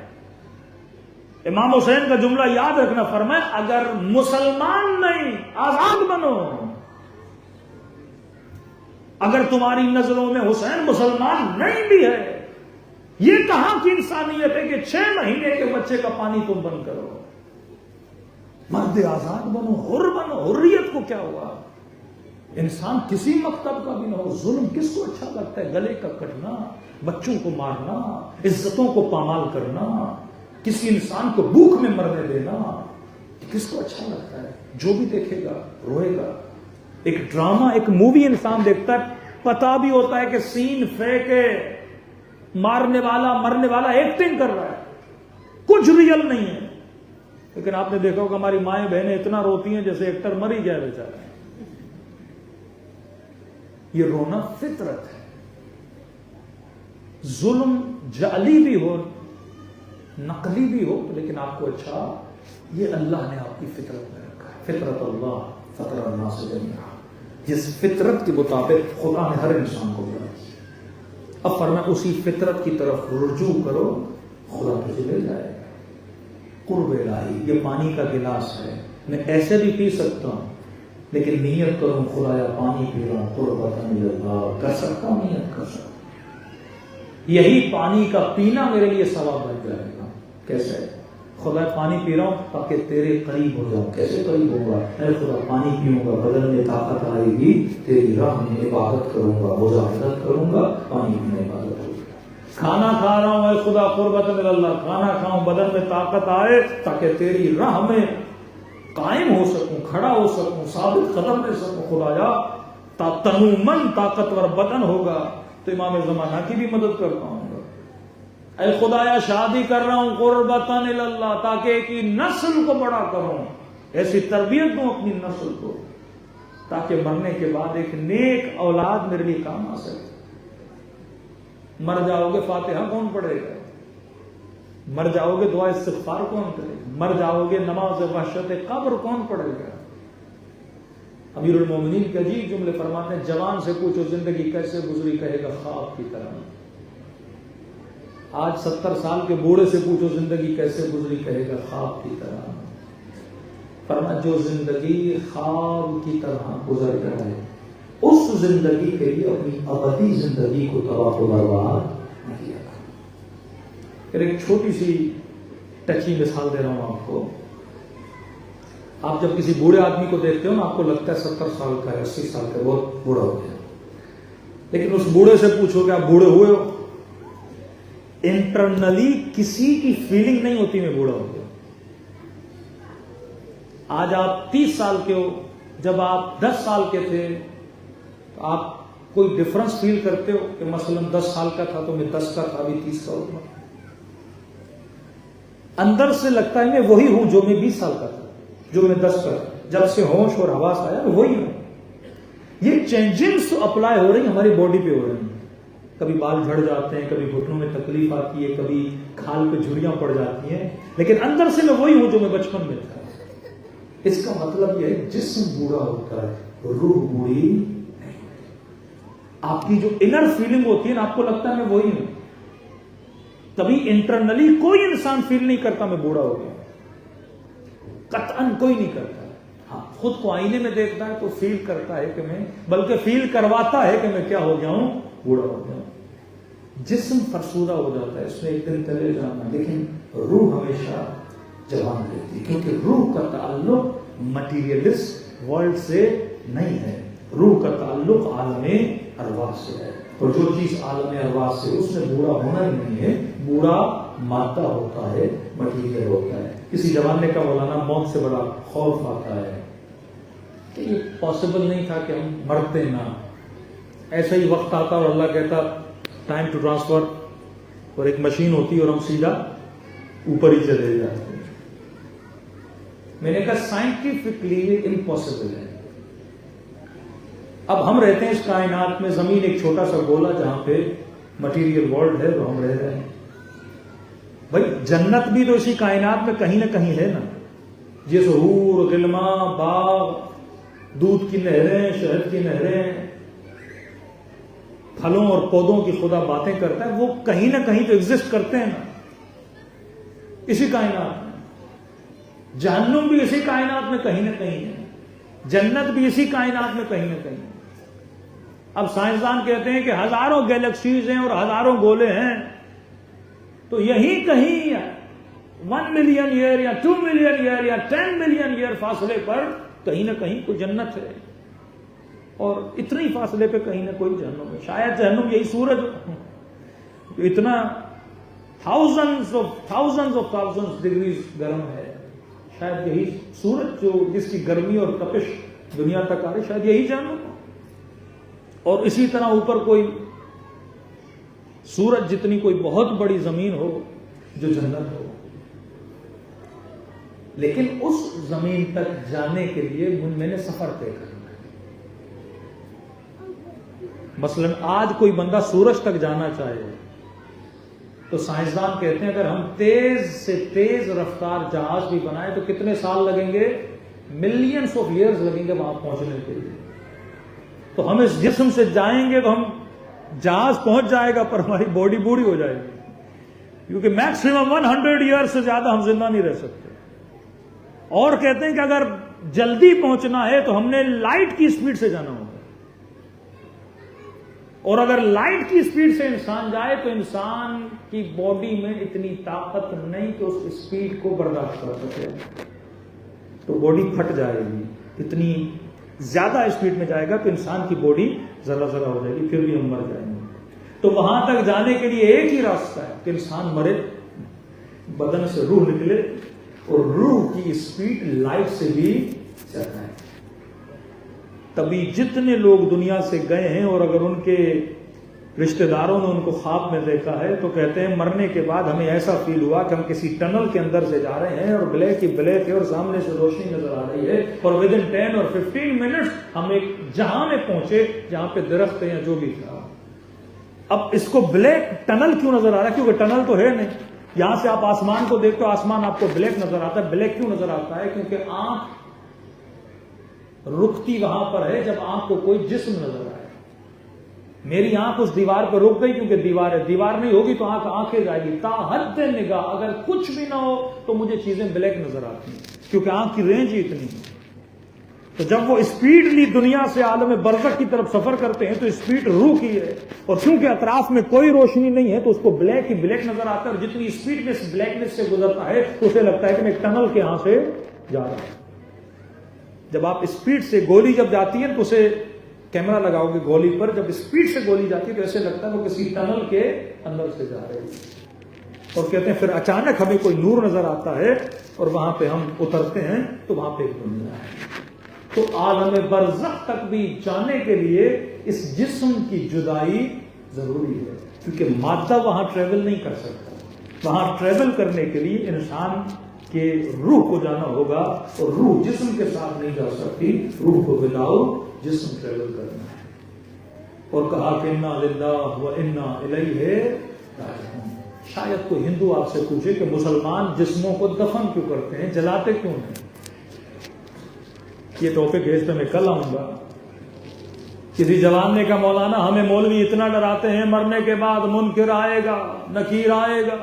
امام حسین کا جملہ یاد رکھنا, فرمائے اگر مسلمان نہیں آزاد بنو. اگر تمہاری نظروں میں حسین مسلمان نہیں بھی ہے, یہ کہاں کی انسانیت ہے کہ 6 مہینے کے بچے کا پانی تم بند کرو. مرد آزاد بنو, حر بنو. حریت کو کیا ہوا؟ انسان کسی مکتب کا بھی نہ ہو. ظلم کس کو اچھا لگتا ہے؟ گلے کا کٹنا, بچوں کو مارنا, عزتوں کو پامال کرنا, کسی انسان کو بھوک میں مرنے دینا, کس کو اچھا لگتا ہے؟ جو بھی دیکھے گا روئے گا. ایک ڈرامہ, ایک مووی انسان دیکھتا ہے, پتا بھی ہوتا ہے کہ سین فیک ہے, مارنے والا مرنے والا ایکٹنگ کر رہا ہے, کچھ ریئل نہیں ہے. لیکن آپ نے دیکھا ہوگا ہماری مائیں بہنیں اتنا روتی ہیں جیسے ایکٹر مر ہی گیا بیچارہ. یہ رونا فطرت ہے. ظلم جعلی بھی ہو, نقلی بھی ہو, لیکن آپ کو اچھا, یہ اللہ نے آپ کی فطرت میں رکھا ہے. فطرت اللہ فطر الناس جميعا. جس فطرت کے مطابق خدا نے ہر انسان کو بنایا. اب فرمایا اسی فطرت کی طرف رجوع کرو, خدا تجھے لے جائے گا. قرب الہی, یہ پانی کا گلاس ہے, میں ایسے بھی پی سکتا ہوں, لیکن نیت کروں خدایا پانی پی رہا ہوں, قربۃ اللہ کر سکتا ہوں, نیت کر سکتا ہوں. یہی پانی کا پینا میرے لیے ثواب بن جائے گا. کیسے؟ خدا پانی پی رہا ہوں تاکہ تیرے قریب ہو جاؤں. کیسے قریب ہوگا؟ اے خدا پانی پیوں گا, بدن میں طاقت آئے گی, تیری راہ میں عبادت کروں گا, مجاہدت کروں گا, پانی پینے عبادت ہوگی. کھانا کھا رہا ہوں, اے خدا قربت اللہ, کھانا کھاؤں بدن میں طاقت آئے تاکہ تیری راہ میں قائم ہو سکوں, کھڑا ہو سکوں, ثابت قدم رہ سکوں. خدایا تنومن طاقتور بدن ہوگا تو امام زمانہ کی بھی مدد کر پاؤں گا. اے خدایا شادی کر رہا ہوں قربتاً اللہ, تاکہ ایک ہی نسل کو بڑا کروں, ایسی تربیت دوں اپنی نسل کو تاکہ مرنے کے بعد ایک نیک اولاد میرے لیے کام آ سکے. مر جاؤ گے فاتحہ کون پڑھے گا؟ مر جاؤ گے دعا استغفار کون کرے گا؟ مر جاؤ گے نماز وحشت قبر کون پڑھے گا؟ امیر المومنین کے عجیب جملے فرماتے ہیں, جوان سے پوچھو زندگی کیسے گزری, کہے گا خواب کی طرح. آج 70 سال کے بوڑھے سے پوچھو زندگی کیسے گزری, کہے گا خواب کی طرح. فرمایا جو زندگی خواب کی طرح گزر جائے اس زندگی کے لیے اپنی ابدی زندگی کو تباہ و برباد نہیں کیا. پھر ایک چھوٹی سی ٹچی مثال دے رہا ہوں آپ کو. آپ جب کسی بوڑھے آدمی کو دیکھتے ہو نا, آپ کو لگتا ہے 70 سال کا ہے, 80 سال کا, بہت بوڑھا ہو گیا. لیکن اس بوڑھے سے پوچھو کہ آپ بوڑھے ہوئے ہو, انٹرنلی کسی کی فیلنگ نہیں ہوتی میں بوڑھا ہو گیا. آج آپ 30 سال کے ہو, جب آپ 10 سال کے تھے تو آپ کوئی ڈفرنس فیل کرتے ہو کہ مثلا 10 سال کا تھا تو میں 10 کا تھا, ابھی 30 کا ہوگا. اندر سے لگتا ہے میں وہی ہوں جو میں 20 سال کا تھا, جو میں 10 کا تھا. جب سے ہوش اور حواس آیا میں وہی ہوں. یہ چینجنگز اپلائی ہو رہی ہیں ہماری باڈی پہ ہو رہی ہیں. کبھی بال جھڑ جاتے ہیں, کبھی گھٹنوں میں تکلیف آتی ہے, کبھی کھال پہ جھریاں پڑ جاتی ہیں, لیکن اندر سے میں وہی ہوں جو میں بچپن میں تھا. اس کا مطلب یہ ہے جسم بوڑھا ہوتا ہے, روح بوڑھی نہیں. آپ کی جو انر فیلنگ ہوتی ہے نا, آپ کو لگتا ہے میں وہی ہوں. کبھی انٹرنلی کوئی انسان فیل نہیں کرتا میں بوڑھا ہو گیا, قطعاً کوئی نہیں کرتا. ہاں خود کو آئینے میں دیکھتا ہے تو فیل کرتا ہے کہ میں, بلکہ فیل کرواتا ہے کہ میں کیا ہو گیا ہوں, بوڑھا ہو گیا ہوں. جسم فرسودہ ہو جاتا ہے, اس میں ایک دن چلے جانا, لیکن روح ہمیشہ جوان رہتی ہے, کیونکہ روح کا تعلق مٹیریلسٹ ورلڈ سے نہیں ہے. روح کا تعلق عالم ارواح سے ہے, اور جو چیز عالم ارواح سے, اس میں بوڑھا ہونا ہی نہیں ہے. بوڑھا مادہ ہوتا ہے، مٹیریل ہوتا ہے. کسی جوان نے کہا مولانا موت سے بڑا خوف آتا ہے کہ یہ پاسبل نہیں تھا کہ ہم مرتے نہ، ایسا ہی وقت آتا اور اللہ کہتا ٹائم ٹو ٹرانسفر، اور ایک مشین ہوتی اور ہم سیدھا اوپر ہی چلے جاتے ہیں. میں نے کہا سائنٹیفکلی امپاسبل ہے. اب ہم رہتے ہیں اس کائنات میں، زمین ایک چھوٹا سا گولا جہاں پہ مٹیریل ورلڈ ہے، وہ ہم رہ رہے ہیں. بھائی جنت بھی تو اسی کائنات میں کہیں نہ کہیں ہے نا. جس حور، غلما، باغ، دودھ کی نہریں، شہد کی نہریں، پھلوں اور پودوں کی خدا باتیں کرتا ہے، وہ کہیں نہ کہیں تو ایگزسٹ کرتے ہیں نا اسی کائنات میں. جہنم بھی اسی کائنات میں کہیں نہ کہیں ہے، جنت بھی اسی کائنات میں کہیں نہ کہیں. اب سائنسدان کہتے ہیں کہ ہزاروں گیلیکسیز ہیں اور ہزاروں گولے ہیں، تو یہی کہیں 1 ملین ایئر یا 2 ملین ایئر یا 10 ملین ایئر فاصلے پر کہیں نہ کہیں کوئی جنت ہے، اور اتنے فاصلے پہ کہیں نہ کوئی جہنم ہے. شاید جہنم یہی سورج جو اتنا تھاؤزنڈز آف ڈگریز گرم ہے، شاید یہی سورج جو جس کی گرمی اور تپش دنیا تک آ رہی، شاید یہی جہنم ہو. اور اسی طرح اوپر کوئی سورج جتنی کوئی بہت بڑی زمین ہو جو جنت ہو. لیکن اس زمین تک جانے کے لیے میں نے سفر طے کرنا ہے. مثلا آج کوئی بندہ سورج تک جانا چاہے تو سائنسدان کہتے ہیں اگر ہم تیز سے تیز رفتار جہاز بھی بنائیں تو کتنے سال لگیں گے؟ ملینز آف ایئرز لگیں گے وہاں پہنچنے کے لیے. تو ہم اس جسم سے جائیں گے تو ہم جہاز پہنچ جائے گا پر ہماری باڈی بوڑھی ہو جائے گی، کیونکہ میکسیمم 100 ایئر سے زیادہ ہم زندہ نہیں رہ سکتے. اور کہتے ہیں کہ اگر جلدی پہنچنا ہے تو ہم نے لائٹ کی اسپیڈ سے جانا ہوگا، اور اگر لائٹ کی اسپیڈ سے انسان جائے تو انسان کی باڈی میں اتنی طاقت نہیں کہ اس اسپیڈ کو برداشت کر سکے، تو باڈی پھٹ جائے گی. اتنی زیادہ اسپیڈ میں جائے گا تو انسان کی باڈی ذرا ذرا ہو جائے گی، پھر بھی ہم مر جائیں گے. تو وہاں تک جانے کے لیے ایک ہی راستہ ہے کہ انسان مرے، بدن سے روح نکلے، اور روح کی اسپیڈ لائٹ سے بھی زیادہ ہے. تبھی جتنے لوگ دنیا سے گئے ہیں اور اگر ان کے رشتہ داروں نے ان کو خواب میں دیکھا ہے تو کہتے ہیں مرنے کے بعد ہمیں ایسا فیل ہوا کہ ہم کسی ٹنل کے اندر سے جا رہے ہیں اور بلیک ہی بلیک ہے اور سامنے سے روشنی نظر آ رہی ہے، اور ودن 10 اور 15 منٹس ہم ایک جہاں میں پہنچے جہاں پہ درخت یا جو بھی تھا. اب اس کو بلیک ٹنل کیوں نظر آ رہا ہے؟ کیونکہ ٹنل تو ہے نہیں. یہاں سے آپ آسمان کو دیکھتے ہو، آسمان آپ کو بلیک نظر آتا ہے. بلیک کیوں نظر آتا ہے؟ کیونکہ آنکھ رکتی وہاں پر ہے جب آنکھ کو کوئی جسم نظر آئے. میری آنکھ اس دیوار پہ رک گئی کیونکہ دیوار ہے، دیوار نہیں ہوگی تو آنکھیں جائے گی. تا حد نگاہ اگر کچھ بھی نہ ہو تو مجھے چیزیں بلیک نظر آتی ہیں، کیونکہ آنکھ کی رینج ہی اتنی ہے. تو جب وہ اسپیڈلی دنیا سے عالم برزخ کی طرف سفر کرتے ہیں تو اسپیڈ روح کی ہے، اور چونکہ اطراف میں کوئی روشنی نہیں ہے تو اس کو بلیک ہی بلیک نظر آتا ہے، اور جتنی اسپیڈ میں اس بلیکنس سے گزرتا ہے تو اسے لگتا ہے کہ میں ایک ٹنل کے یہاں سے جا رہا ہوں. جب آپ اسپیڈ سے گولی جب جاتی ہے تو اسے کیمرہ لگاؤ گے گولی پر، جب اسپیڈ سے گولی جاتی ہے تو ایسے لگتا ہے وہ کسی ٹنل کے اندر سے جا رہے ہیں. اور کہتے ہیں پھر اچانک ہمیں کوئی نور نظر آتا ہے اور وہاں پہ ہم اترتے ہیں تو وہاں پہ ایک دنیا ہے. تو عالم برزخ تک بھی جانے کے لیے اس جسم کی جدائی ضروری ہے، کیونکہ مادہ وہاں ٹریول نہیں کر سکتا. وہاں ٹریول کرنے کے لیے انسان کے روح کو جانا ہوگا، اور روح جسم کے ساتھ نہیں جا سکتی. روح کو بلاؤ، جسم ٹریول کرنا ہے. اور کہا کہ انا للہ و انا الیہ راجعون. شاید کوئی ہندو آپ سے پوچھے کہ مسلمان جسموں کو دفن کیوں کرتے ہیں، جلاتے کیوں نہیں؟ یہ ٹاپک ہے، اس پہ میں کل آؤں گا. کسی جوان نے کہا مولانا ہمیں مولوی اتنا ڈراتے ہیں مرنے کے بعد منکر آئے گا، نکیر آئے گا،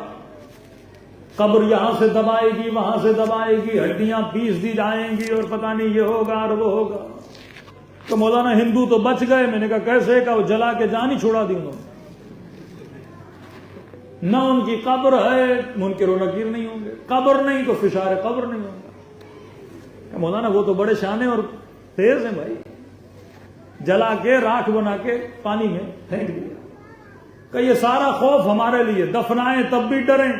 قبر یہاں سے دبائے گی وہاں سے دبائے گی، ہڈیاں پیس دی جائیں گی اور پتہ نہیں یہ ہوگا اور وہ ہوگا. تو مولانا ہندو تو بچ گئے. میں نے کہا کیسے؟ کہ وہ جلا کے جان ہی چھوڑا دی انہوں نے. نہ ان کی قبر ہے، منکر و نکیر نہیں ہوں گے. قبر نہیں تو فشار قبر نہیں ہوگا. مولانا وہ تو بڑے شانے اور تیز ہیں بھائی. جلا کے راکھ بنا کے پانی میں پھینک دیا کہ یہ سارا خوف ہمارے لیے، دفنائیں تب بھی ڈریں،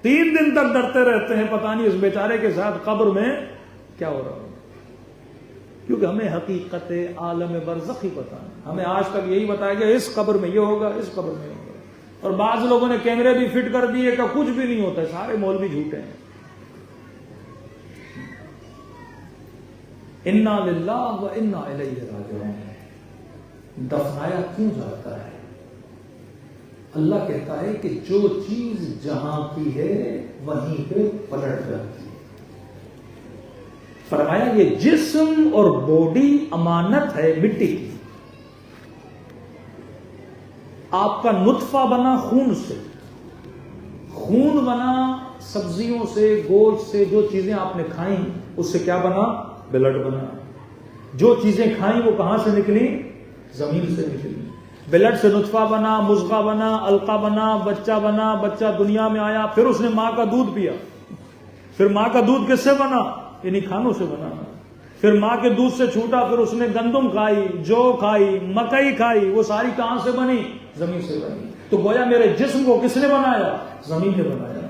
3 دن تک ڈرتے رہتے ہیں پتہ نہیں اس بیچارے کے ساتھ قبر میں کیا ہو رہا ہوگا، کیونکہ ہمیں حقیقت عالم برزخ ہی پتہ ہے. ہمیں آج تک یہی بتایا گیا اس قبر میں یہ ہوگا، اس قبر میں یہ ہوگا. اور بعض لوگوں نے کیمرے بھی فٹ کر دیے کہ کچھ بھی نہیں ہوتا ہے. سارے مولوی جھوٹے ہیں. انا للہ و انا الیہ راجعون. دفنایا کیوں جاتا ہے؟ اللہ کہتا ہے کہ جو چیز جہاں کی ہے وہیں پہ پلٹ جاتی ہے. فرمایا یہ جسم اور باڈی امانت ہے مٹی کی. آپ کا نطفہ بنا خون سے، خون بنا سبزیوں سے، گوشت سے، جو چیزیں آپ نے کھائیں اس سے کیا بنا؟ بلڈ بنا. جو چیزیں کھائیں وہ کہاں سے نکلی؟ زمین سے نکلی. بلڈ سے نطفہ بنا، مضغہ بنا، علقہ بنا، بچہ دنیا میں آیا، پھر اس نے ماں کا دودھ پیا. پھر ماں کا دودھ کس سے بنا؟ انہی کھانوں سے بنا. پھر ماں کے دودھ سے چھوٹا، پھر اس نے گندم کھائی، جو کھائی، مکئی کھائی، وہ ساری کہاں سے بنی؟ زمین سے بنی. تو گویا میرے جسم کو کس نے بنایا؟ زمین نے بنایا.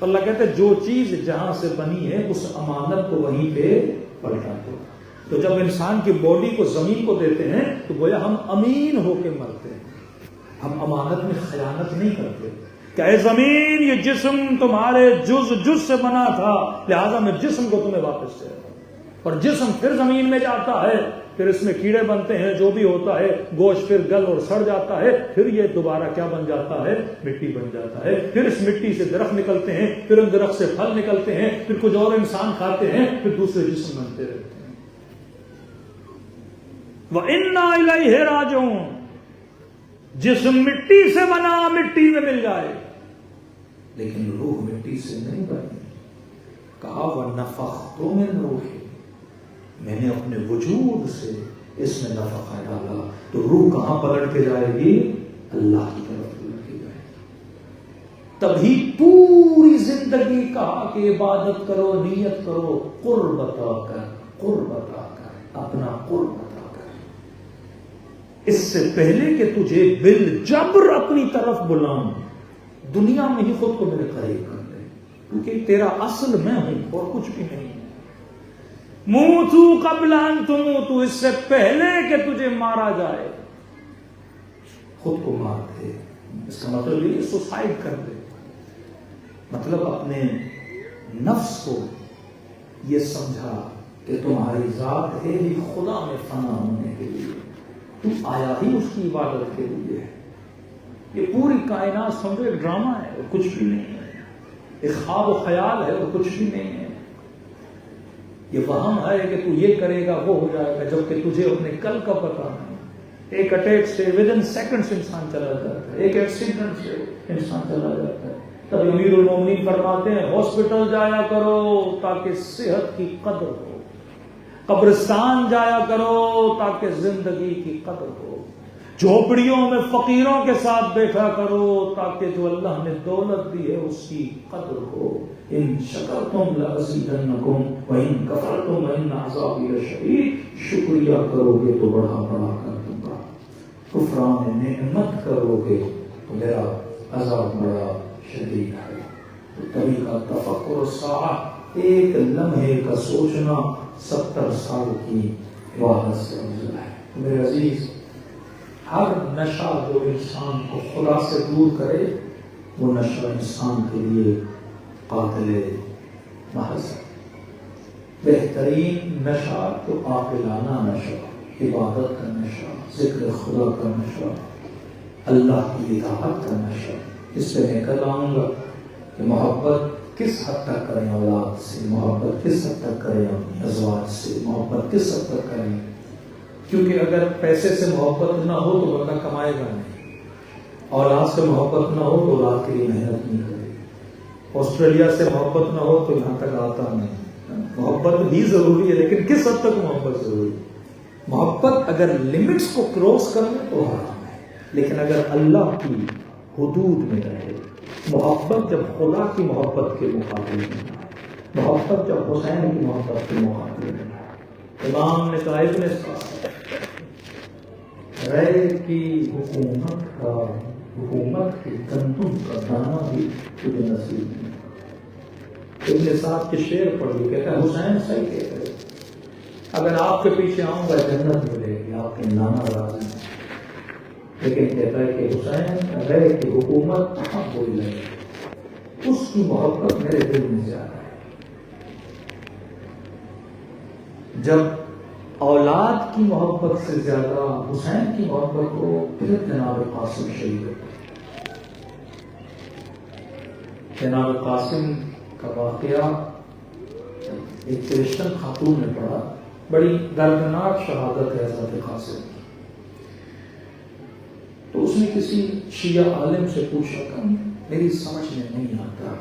اللہ کہتے جو چیز جہاں سے بنی ہے اس امانت کو وہیں پہ پلٹا دو. تو جب انسان کی باڈی کو زمین کو دیتے ہیں تو گویا ہم امین ہو کے مرتے ہیں. ہم امانت میں خیانت نہیں کرتے کہ اے زمین یہ جسم تمہارے جز سے بنا تھا، لہذا میں جسم کو تمہیں واپس دے رہا ہوں. اور جسم پھر زمین میں جاتا ہے، پھر اس میں کیڑے بنتے ہیں، جو بھی ہوتا ہے، گوشت پھر گل اور سڑ جاتا ہے، پھر یہ دوبارہ کیا بن جاتا ہے؟ مٹی بن جاتا ہے. پھر اس مٹی سے درخت نکلتے ہیں، پھر ان درخت سے پھل نکلتے ہیں، پھر کچھ اور انسان کھاتے ہیں، پھر دوسرے جسم بنتے رہتے ہیں. وَإِنَّا إِلَيْهِ رَاجِعُونَ. جسم مٹی سے بنا، مٹی میں مل جائے، لیکن روح مٹی سے نہیں بنی. کہا وَنَفَخْتُ مِن رُوحِي. میں نے اپنے وجود سے اس میں نفخہ ڈالا. تو روح کہاں پلٹ کے جائے گی؟ اللہ کی طرف پلٹ کے جائے گی. تبھی پوری زندگی کہا کہ عبادت کرو، نیت کرو، قرب عطا کر، اپنا قرب عطا کر. اس سے پہلے کہ تجھے بالجبر اپنی طرف بلاؤں، دنیا میں ہی خود کو میرے قریب کر دے، کیونکہ تیرا اصل میں ہوں اور کچھ بھی نہیں ہے. موتو قبل ان تموتو. اس سے پہلے کہ تجھے مارا جائے خود کو مار دے. اس کا مطلب یہ سوسائڈ کر دے. مطلب اپنے نفس کو یہ سمجھا کہ تمہاری ذات ہے ہی خدا میں فنا ہونے کے لیے، تم آیا ہی اس کی عبادت کے لیے. یہ پوری کائنات سمجھو ایک ڈرامہ ہے اور کچھ بھی نہیں ہے. ایک خواب و خیال ہے اور کچھ بھی نہیں ہے. یہ وہم ہے کہ تو یہ کرے گا وہ ہو جائے گا، جبکہ تجھے اپنے کل کا پتہ نہیں. ایک اٹیک سے ودن سیکنڈ سے انسان چلا جاتا ہے، ایک ایکسیڈنٹ سے انسان چلا جاتا ہے. تب امیر المومنین فرماتے ہیں ہاسپٹل جایا کرو تاکہ صحت کی قدر ہو، قبرستان جایا کرو تاکہ زندگی کی قدر ہو، جھوپڑیوں میں فقیروں کے ساتھ بیٹھا کرو تاکہ جو اللہ نے دولت دی ہے اس کی قدر ہو. ان شکرتم لازیدنکم وان کفرتم وان عذابی لشدید. شکریہ کرو گے تو بڑا بڑا کر دوں گا، کفران نعمت کرو گے تو میرا عذاب بڑا شدید ہے. تو طریقہ تفکر الساعہ، ایک لمحے کا سوچنا 70 سال کی عبادت سے افضل ہے. میرے عزیز، ہر نشہ جو انسان کو خدا سے دور کرے وہ نشہ انسان کے لیے قاتل محض ہے. بہترین نشہ تو عاقلانہ نشہ، عبادت کا نشہ، ذکر خدا کا نشہ، اللہ کی اطاعت کا نشہ. اس سے میں کل آؤں گا کہ محبت کس حد تک کریں اولاد سے، محبت کس حد تک کریں اپنی ازواج سے، محبت کس حد تک کریں. کیونکہ اگر پیسے سے محبت نہ ہو تو بندہ کمائے گا نہیں، اولاد سے محبت نہ ہو تو اولاد کے لیے محنت نہیں کرے، آسٹریلیا سے محبت نہ ہو تو یہاں تک آتا نہیں. محبت بھی ضروری ہے لیکن کس حد تک محبت ضروری ہے؟ محبت اگر لمٹس کو کراس کر لیں تو حرام ہے، لیکن اگر اللہ کی حدود میں رہے. محبت جب خدا کی محبت کے مقابلے میں، محبت جب حسین کی محبت کے مقابلے میں. امام نے کہا ابن سعد، رے کی حکومت کی گندم کا دانہ بھی تجھے نصیب نہیں. ابن صاحب کے شعر پڑھ کے کہتا ہے حسین صحیح کہتے ہیں، اگر آپ کے پیچھے آؤں گا جنت ملے گی، آپ کے نانا راضی ہیں، لیکن کہتا ہے کہ حسین رہ کی حکومت کہاں بول رہے، اس کی محبت میرے دل میں زیادہ ہے۔ جب اولاد کی محبت سے زیادہ حسین کی محبت ہو، پھر جناب قاسم شہید ہوتے۔ جناب قاسم کا واقعہ ایک کرسچن خاتون نے پڑھا، بڑی دردناک شہادت ہے حضرت قاسم کی۔ تو اس نے کسی شیعہ عالم سے پوچھا کہ میری سمجھ میں نہیں آتا،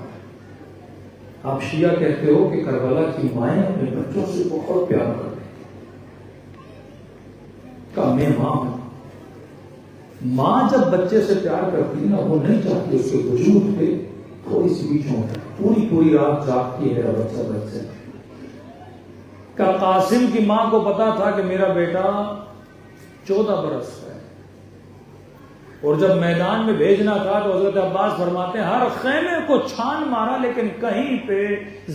آپ شیعہ کہتے ہو کہ کربلا کی مائیں اپنے بچوں سے بہت پیار کرتے ہیں، کہا میں ماں ہوں، ماں جب بچے سے پیار کرتی نا، وہ نہیں چاہتی اس کے وجود پہ تھوڑی سی بھی چونک، پوری رات جاگتی ہے میرا بچہ بچہ۔ کہ قاسم کی ماں کو پتا تھا کہ میرا بیٹا 14 برس کا ہے، اور جب میدان میں بھیجنا تھا تو حضرت عباس فرماتے ہیں ہر خیمے کو چھان مارا لیکن کہیں پہ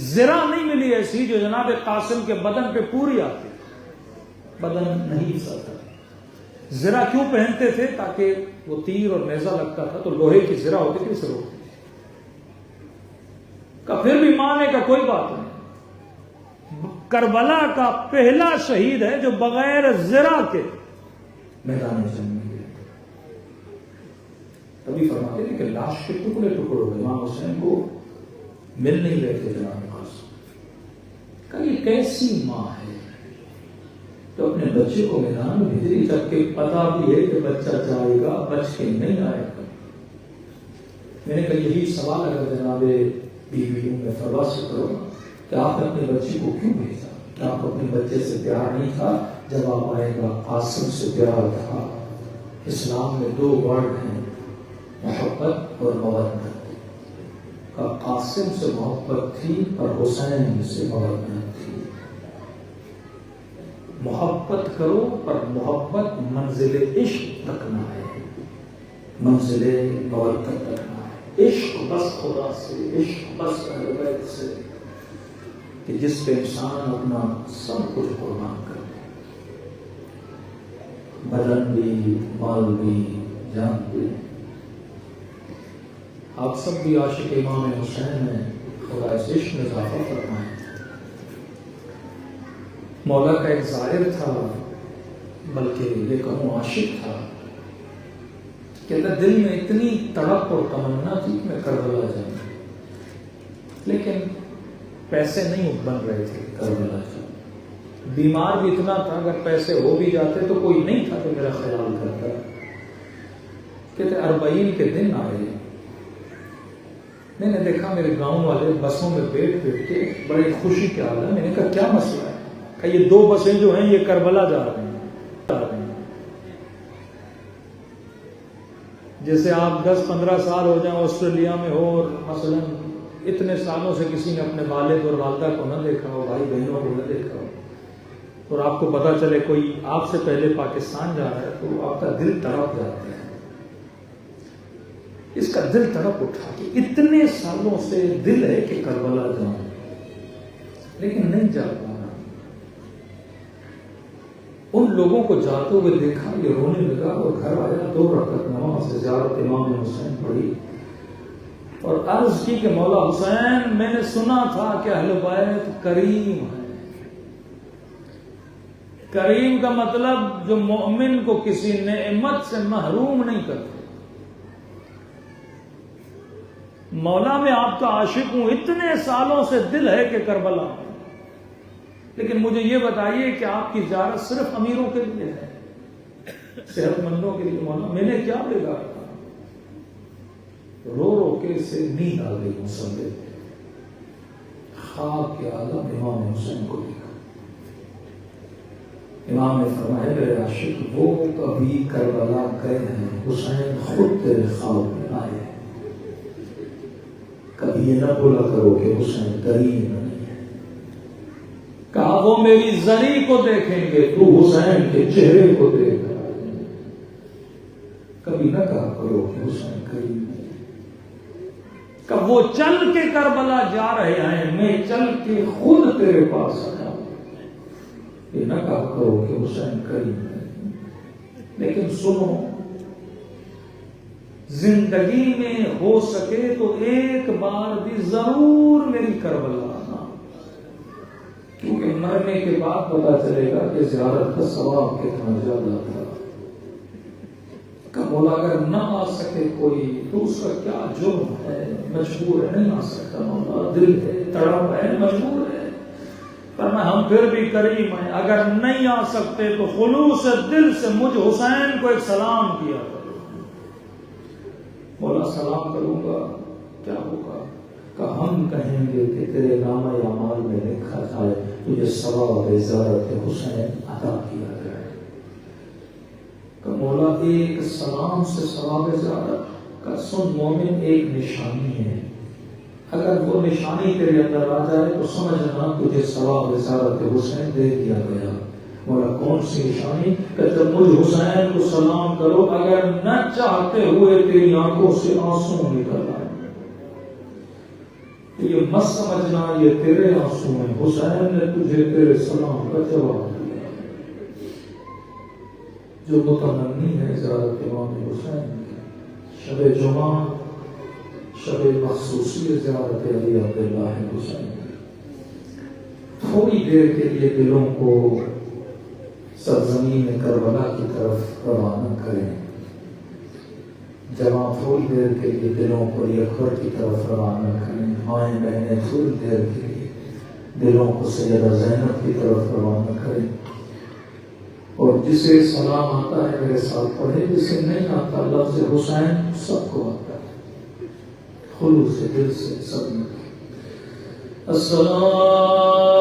زرہ نہیں ملی ایسی جو جناب قاسم کے بدن پہ پوری آتی، بدن نہیں سکتا۔ زرہ کیوں پہنتے تھے؟ تاکہ وہ تیر اور نیزہ لگتا تھا تو لوہے کی زرہ ہوتی تھی، اسے روکتی۔ کہ پھر بھی ماں نے کہا کوئی بات نہیں، کربلا کا پہلا شہید ہے جو بغیر زرہ کے میدان جنگ میں گیا۔ تبھی فرماتے ہیں کہ لاش کے ٹکڑے ٹکڑے ہوئے، امام حسین کو مل نہیں رہے تھے جناب قاسم۔ کہ یہ کیسی ماں ہے تو اپنے بچے کو میدان میں بھیج رہی، جبکہ پتا بھی ہے کہ بچہ جائے گا، بچ کے نہیں آئے گا۔ میں نے کہا یہی سوال اگر جناب بیوی میں فروا سے کرو کہ آپ نے اپنے بچے کو کیوں بھیجا؟ کہ آپ اپنے بچے سے پیار نہیں تھا؟ جواب آئے گا قاسم سے پیار تھا۔ اسلام میں 2 ورڈ ہیں، محبت اور مودت۔ کہ قاسم سے محبت تھی اور حسین سے مودت تھی۔ محبت کرو پر محبت منزل عشق تک نہ ہے، منزل مودت تک نہ ہے۔ عشق بس خدا سے، عشق بس اہل بیت سے، کہ جس پہ انسان اپنا سب کچھ قربان کر دے، بدن بھی، مال بھی، جان بھی۔ آپ سب بھی عاشق امام حسین ہیں، خدا اس عشق میں اضافہ فرمائیں۔ مولا کا ایک زائر تھا، بلکہ یہ کہوں عاشق تھا، کہتا دل میں اتنی تڑپ اور تمنا تھی کہ میں کربلا جاؤں، لیکن پیسے نہیں بن رہے تھے کربلا جاؤں، بیمار بھی اتنا تھا، اگر پیسے ہو بھی جاتے تو کوئی نہیں تھا کہ میرا خیال کرتا۔ کہتے 40 کے دن آئے، میں نے دیکھا میرے گاؤں والے بسوں میں بیٹھ کے بڑے خوشی کے حال ہے۔ میں نے کہا کیا مسئلہ ہے؟ کہ یہ 2 بسیں جو ہیں یہ کربلا جا رہے ہیں۔ جیسے آپ 10-15 سال ہو جائیں آسٹریلیا میں ہو اور مثلا اتنے سالوں سے کسی نے اپنے والد اور والدہ کو نہ دیکھا ہو، بھائی بہنوں کو نہ دیکھا ہو، اور آپ کو پتا چلے کوئی آپ سے پہلے پاکستان جا رہا ہے تو آپ کا دل تڑپ جاتا ہے۔ اس کا دل تڑپ اٹھا کہ اتنے سالوں سے دل ہے کہ کربلا جاؤں، لیکن نہیں جا پا رہا۔ ان لوگوں کو جاتے ہوئے دیکھا، یہ رونے لگا اور گھر آیا، 2 رکعت نماز زیارت امام حسین پڑھی اور عرض کی کہ مولا حسین، میں نے سنا تھا کہ اہل بیت کریم ہے۔ کریم کا مطلب جو مومن کو کسی نعمت سے محروم نہیں کرتے۔ مولا میں آپ کا عاشق ہوں، اتنے سالوں سے دل ہے کہ کربلا ہوں، لیکن مجھے یہ بتائیے کہ آپ کی زیارت صرف امیروں کے لیے ہے، صحت مندوں کے لیے؟ مولا میں نے کیا بگاڑا؟ رو رو کے اسے نیند آ گئی مصلی پہ، خواب کے عالم امام حسین کو دیکھا۔ امام نے فرمایا میرے عاشق وہ کبھی کربلا گئے ہیں، حسین خود تیرے خواب میں آئے ہیں، کبھی یہ نہ بولا کرو کہ حسین کریم نہیں ہے۔ کہا وہ میری زری کو دیکھیں گے، تو حسین کے چہرے کو دیکھ رہا ہے، کبھی نہ کہا کرو کہ حسین کریم نہیں ہے۔ کہ وہ چل کے کربلا جا رہے ہیں، میں چل کے خود تیرے پاس آیا ہوں۔ یہ نہ کہا کرو کہ حسین کریم ہے، لیکن سنو، زندگی میں ہو سکے تو ایک بار بھی ضرور میری کربلا آنا، کیونکہ مرنے کے بعد پتا چلے گا کہ زیارت کا ثواب کتنا زیادہ تھا۔ کہ مولا اگر نہ آ سکے کوئی تو اس کا کیا جرم ہے، مجبور ہے، نہیں آ سکتا مولا، دل ہے، تڑپ ہے، مجبور ہے، پر ہم پھر بھی کریم ہیں، اگر نہیں آ سکتے تو خلوص دل سے مجھ حسین کو ایک سلام کیا کرو۔ مولا سلام کروں گا، کیا ہوگا؟ کہ ہم کہیں گے کہ تیرے نامہ اعمال میں لکھا جائے تجھے ثواب زیارت حسین عطا کیا جائے۔ کہ مولا ایک سلام سے ثواب زیارت کا سن، مومن ایک نشانی ہے، اگر وہ نشانی تیرے اندر آ جائے تو سمجھنا تجھے ثواب زیارت حسین دے دیا گیا۔ مولا کون سی نشانی؟ کہ جب مجھ حسین کو سلام کرو، اگر نہ چاہتے ہوئے تیری آنکھوں سے آنسو نکل آئے، یہ مت سمجھنا یہ تیرے آنسو ہیں، حسین نے تجھے تیرے سلام کا جواب دیا۔ جو متمنی ہے زیارت امام حسین کی، شب جمعہ شب مخصوصی زیارت علی عبداللہ حسین، تھوڑی دیر کے لیے دلوں کو سرزمین کربلا کی طرف روانہ کریں، جوان تھوڑی دیر کے لیے دلوں کو یکفر کی طرف روانہ کریں، مائیں بہنیں تھوڑی دیر کے لیے دلوں کو سیدہ زینب کی طرف روانہ کریں، اور جسے سلام آتا ہے میرے ساتھ پڑھے، جسے نہیں آتا لفظ حسین سب کو آتا ہے، خلوص دل سے سب نے السلام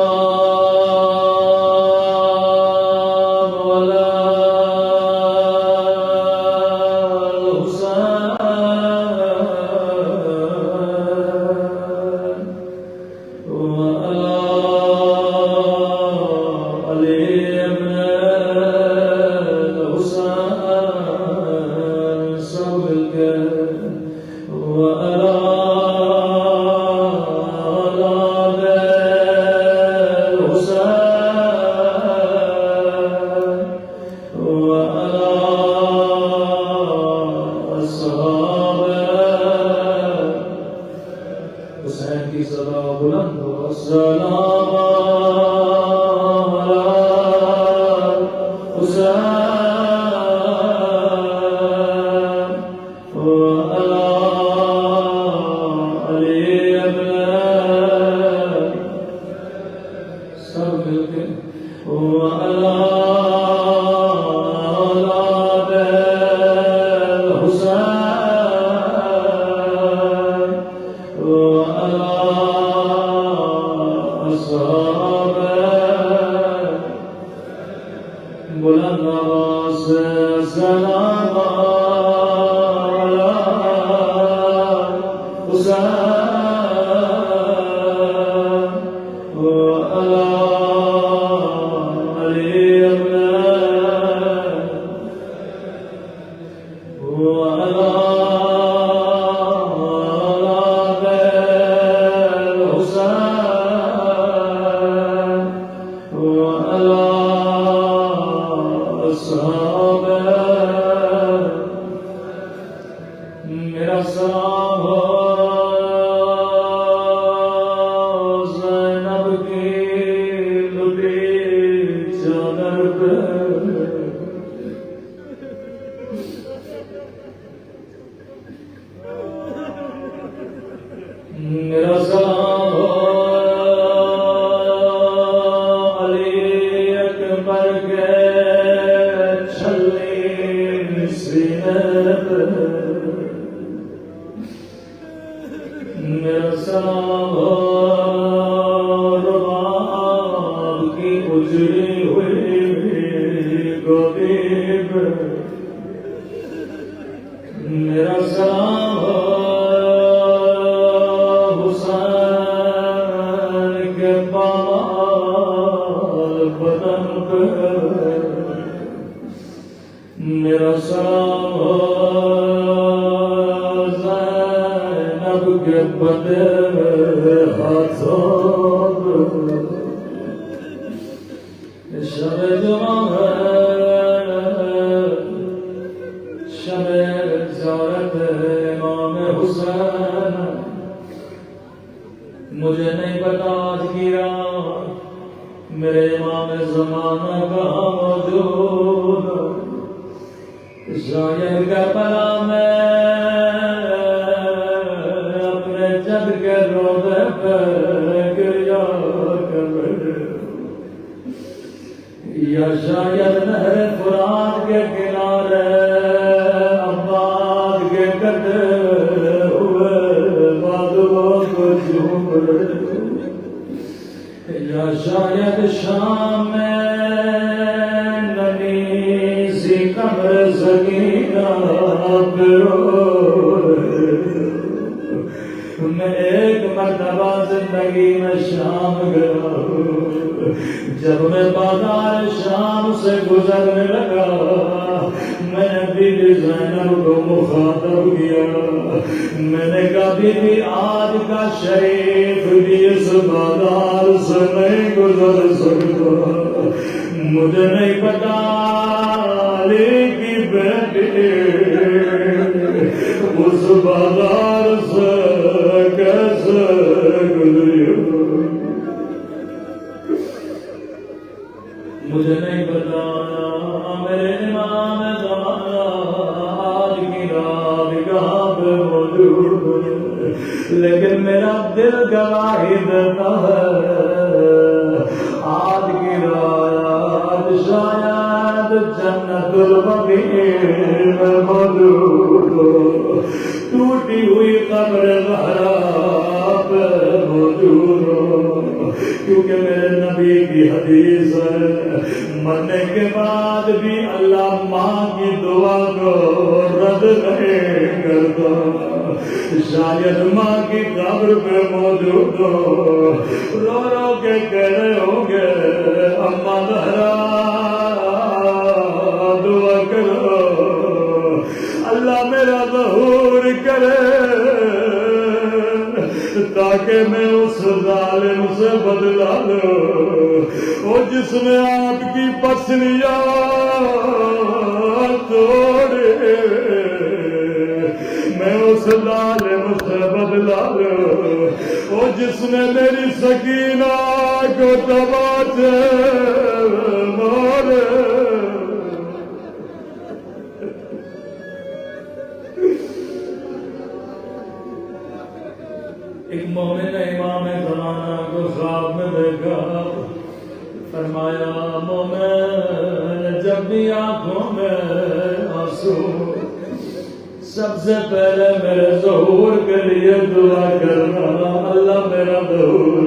کے بندے ہاتھوں شب جمعہ شب زیارت امام حسین مجھے نہیں پتا آج کی رات میرے امام زمانہ کا موجود شاید کا پلا میں اپنے جد کے روضے پر گریا کر یا شاید نہر فرات کے کنارے عباد کے کٹے ہوئے بادلوں کو جھوم یا شاید شام میں ننی سی قبر سکینہ میں ایک مرتبہ زندگی میں شام گیا جب میں بازار شام سے گزرنے لگا میں نے بی بی زینب کو مخاطب کیا میں نے کہا بی بی آج کا شریف بھی اس بازار سے نہیں گزر سکتا مجھے نہیں پتا علی کی بیٹی اس بازار سے کیسے گزری مجھے نہیں بتایا میرے امام زمانہ آج کی رات کہاں پہ موجود لیکن میرا دل گواہی دیتا ہے آج کی رات شاید جنت البقیع میں موجود ٹوٹی ہوئی قبر زہرا پہ موجود کیونکہ میرے نبی کی حدیث ہے مرنے کے بعد بھی اللہ ماں کی دعا کو رد نہیں کرتا شاید ماں کی قبر پہ موجود ہو رو رو کے کہہ رہے ہوں گے اماں زہرا دعا کرو اللہ میرا ظہور کرے تاکہ میں اس ظالم سے بدلا لوں وہ جس نے آپ کی پسلیاں توڑے میں اس ظالم سے بدلا لوں وہ جس نے میری سکینہ کو تباہ سے مارے ایک مومن نے امام زمانہ کو خواب میں دیکھا فرمایا مومن جب بھی آنکھوں میں آنسو سب سے پہلے میرے ظہور کے لیے دعا کرنا اللہ میرا ظہور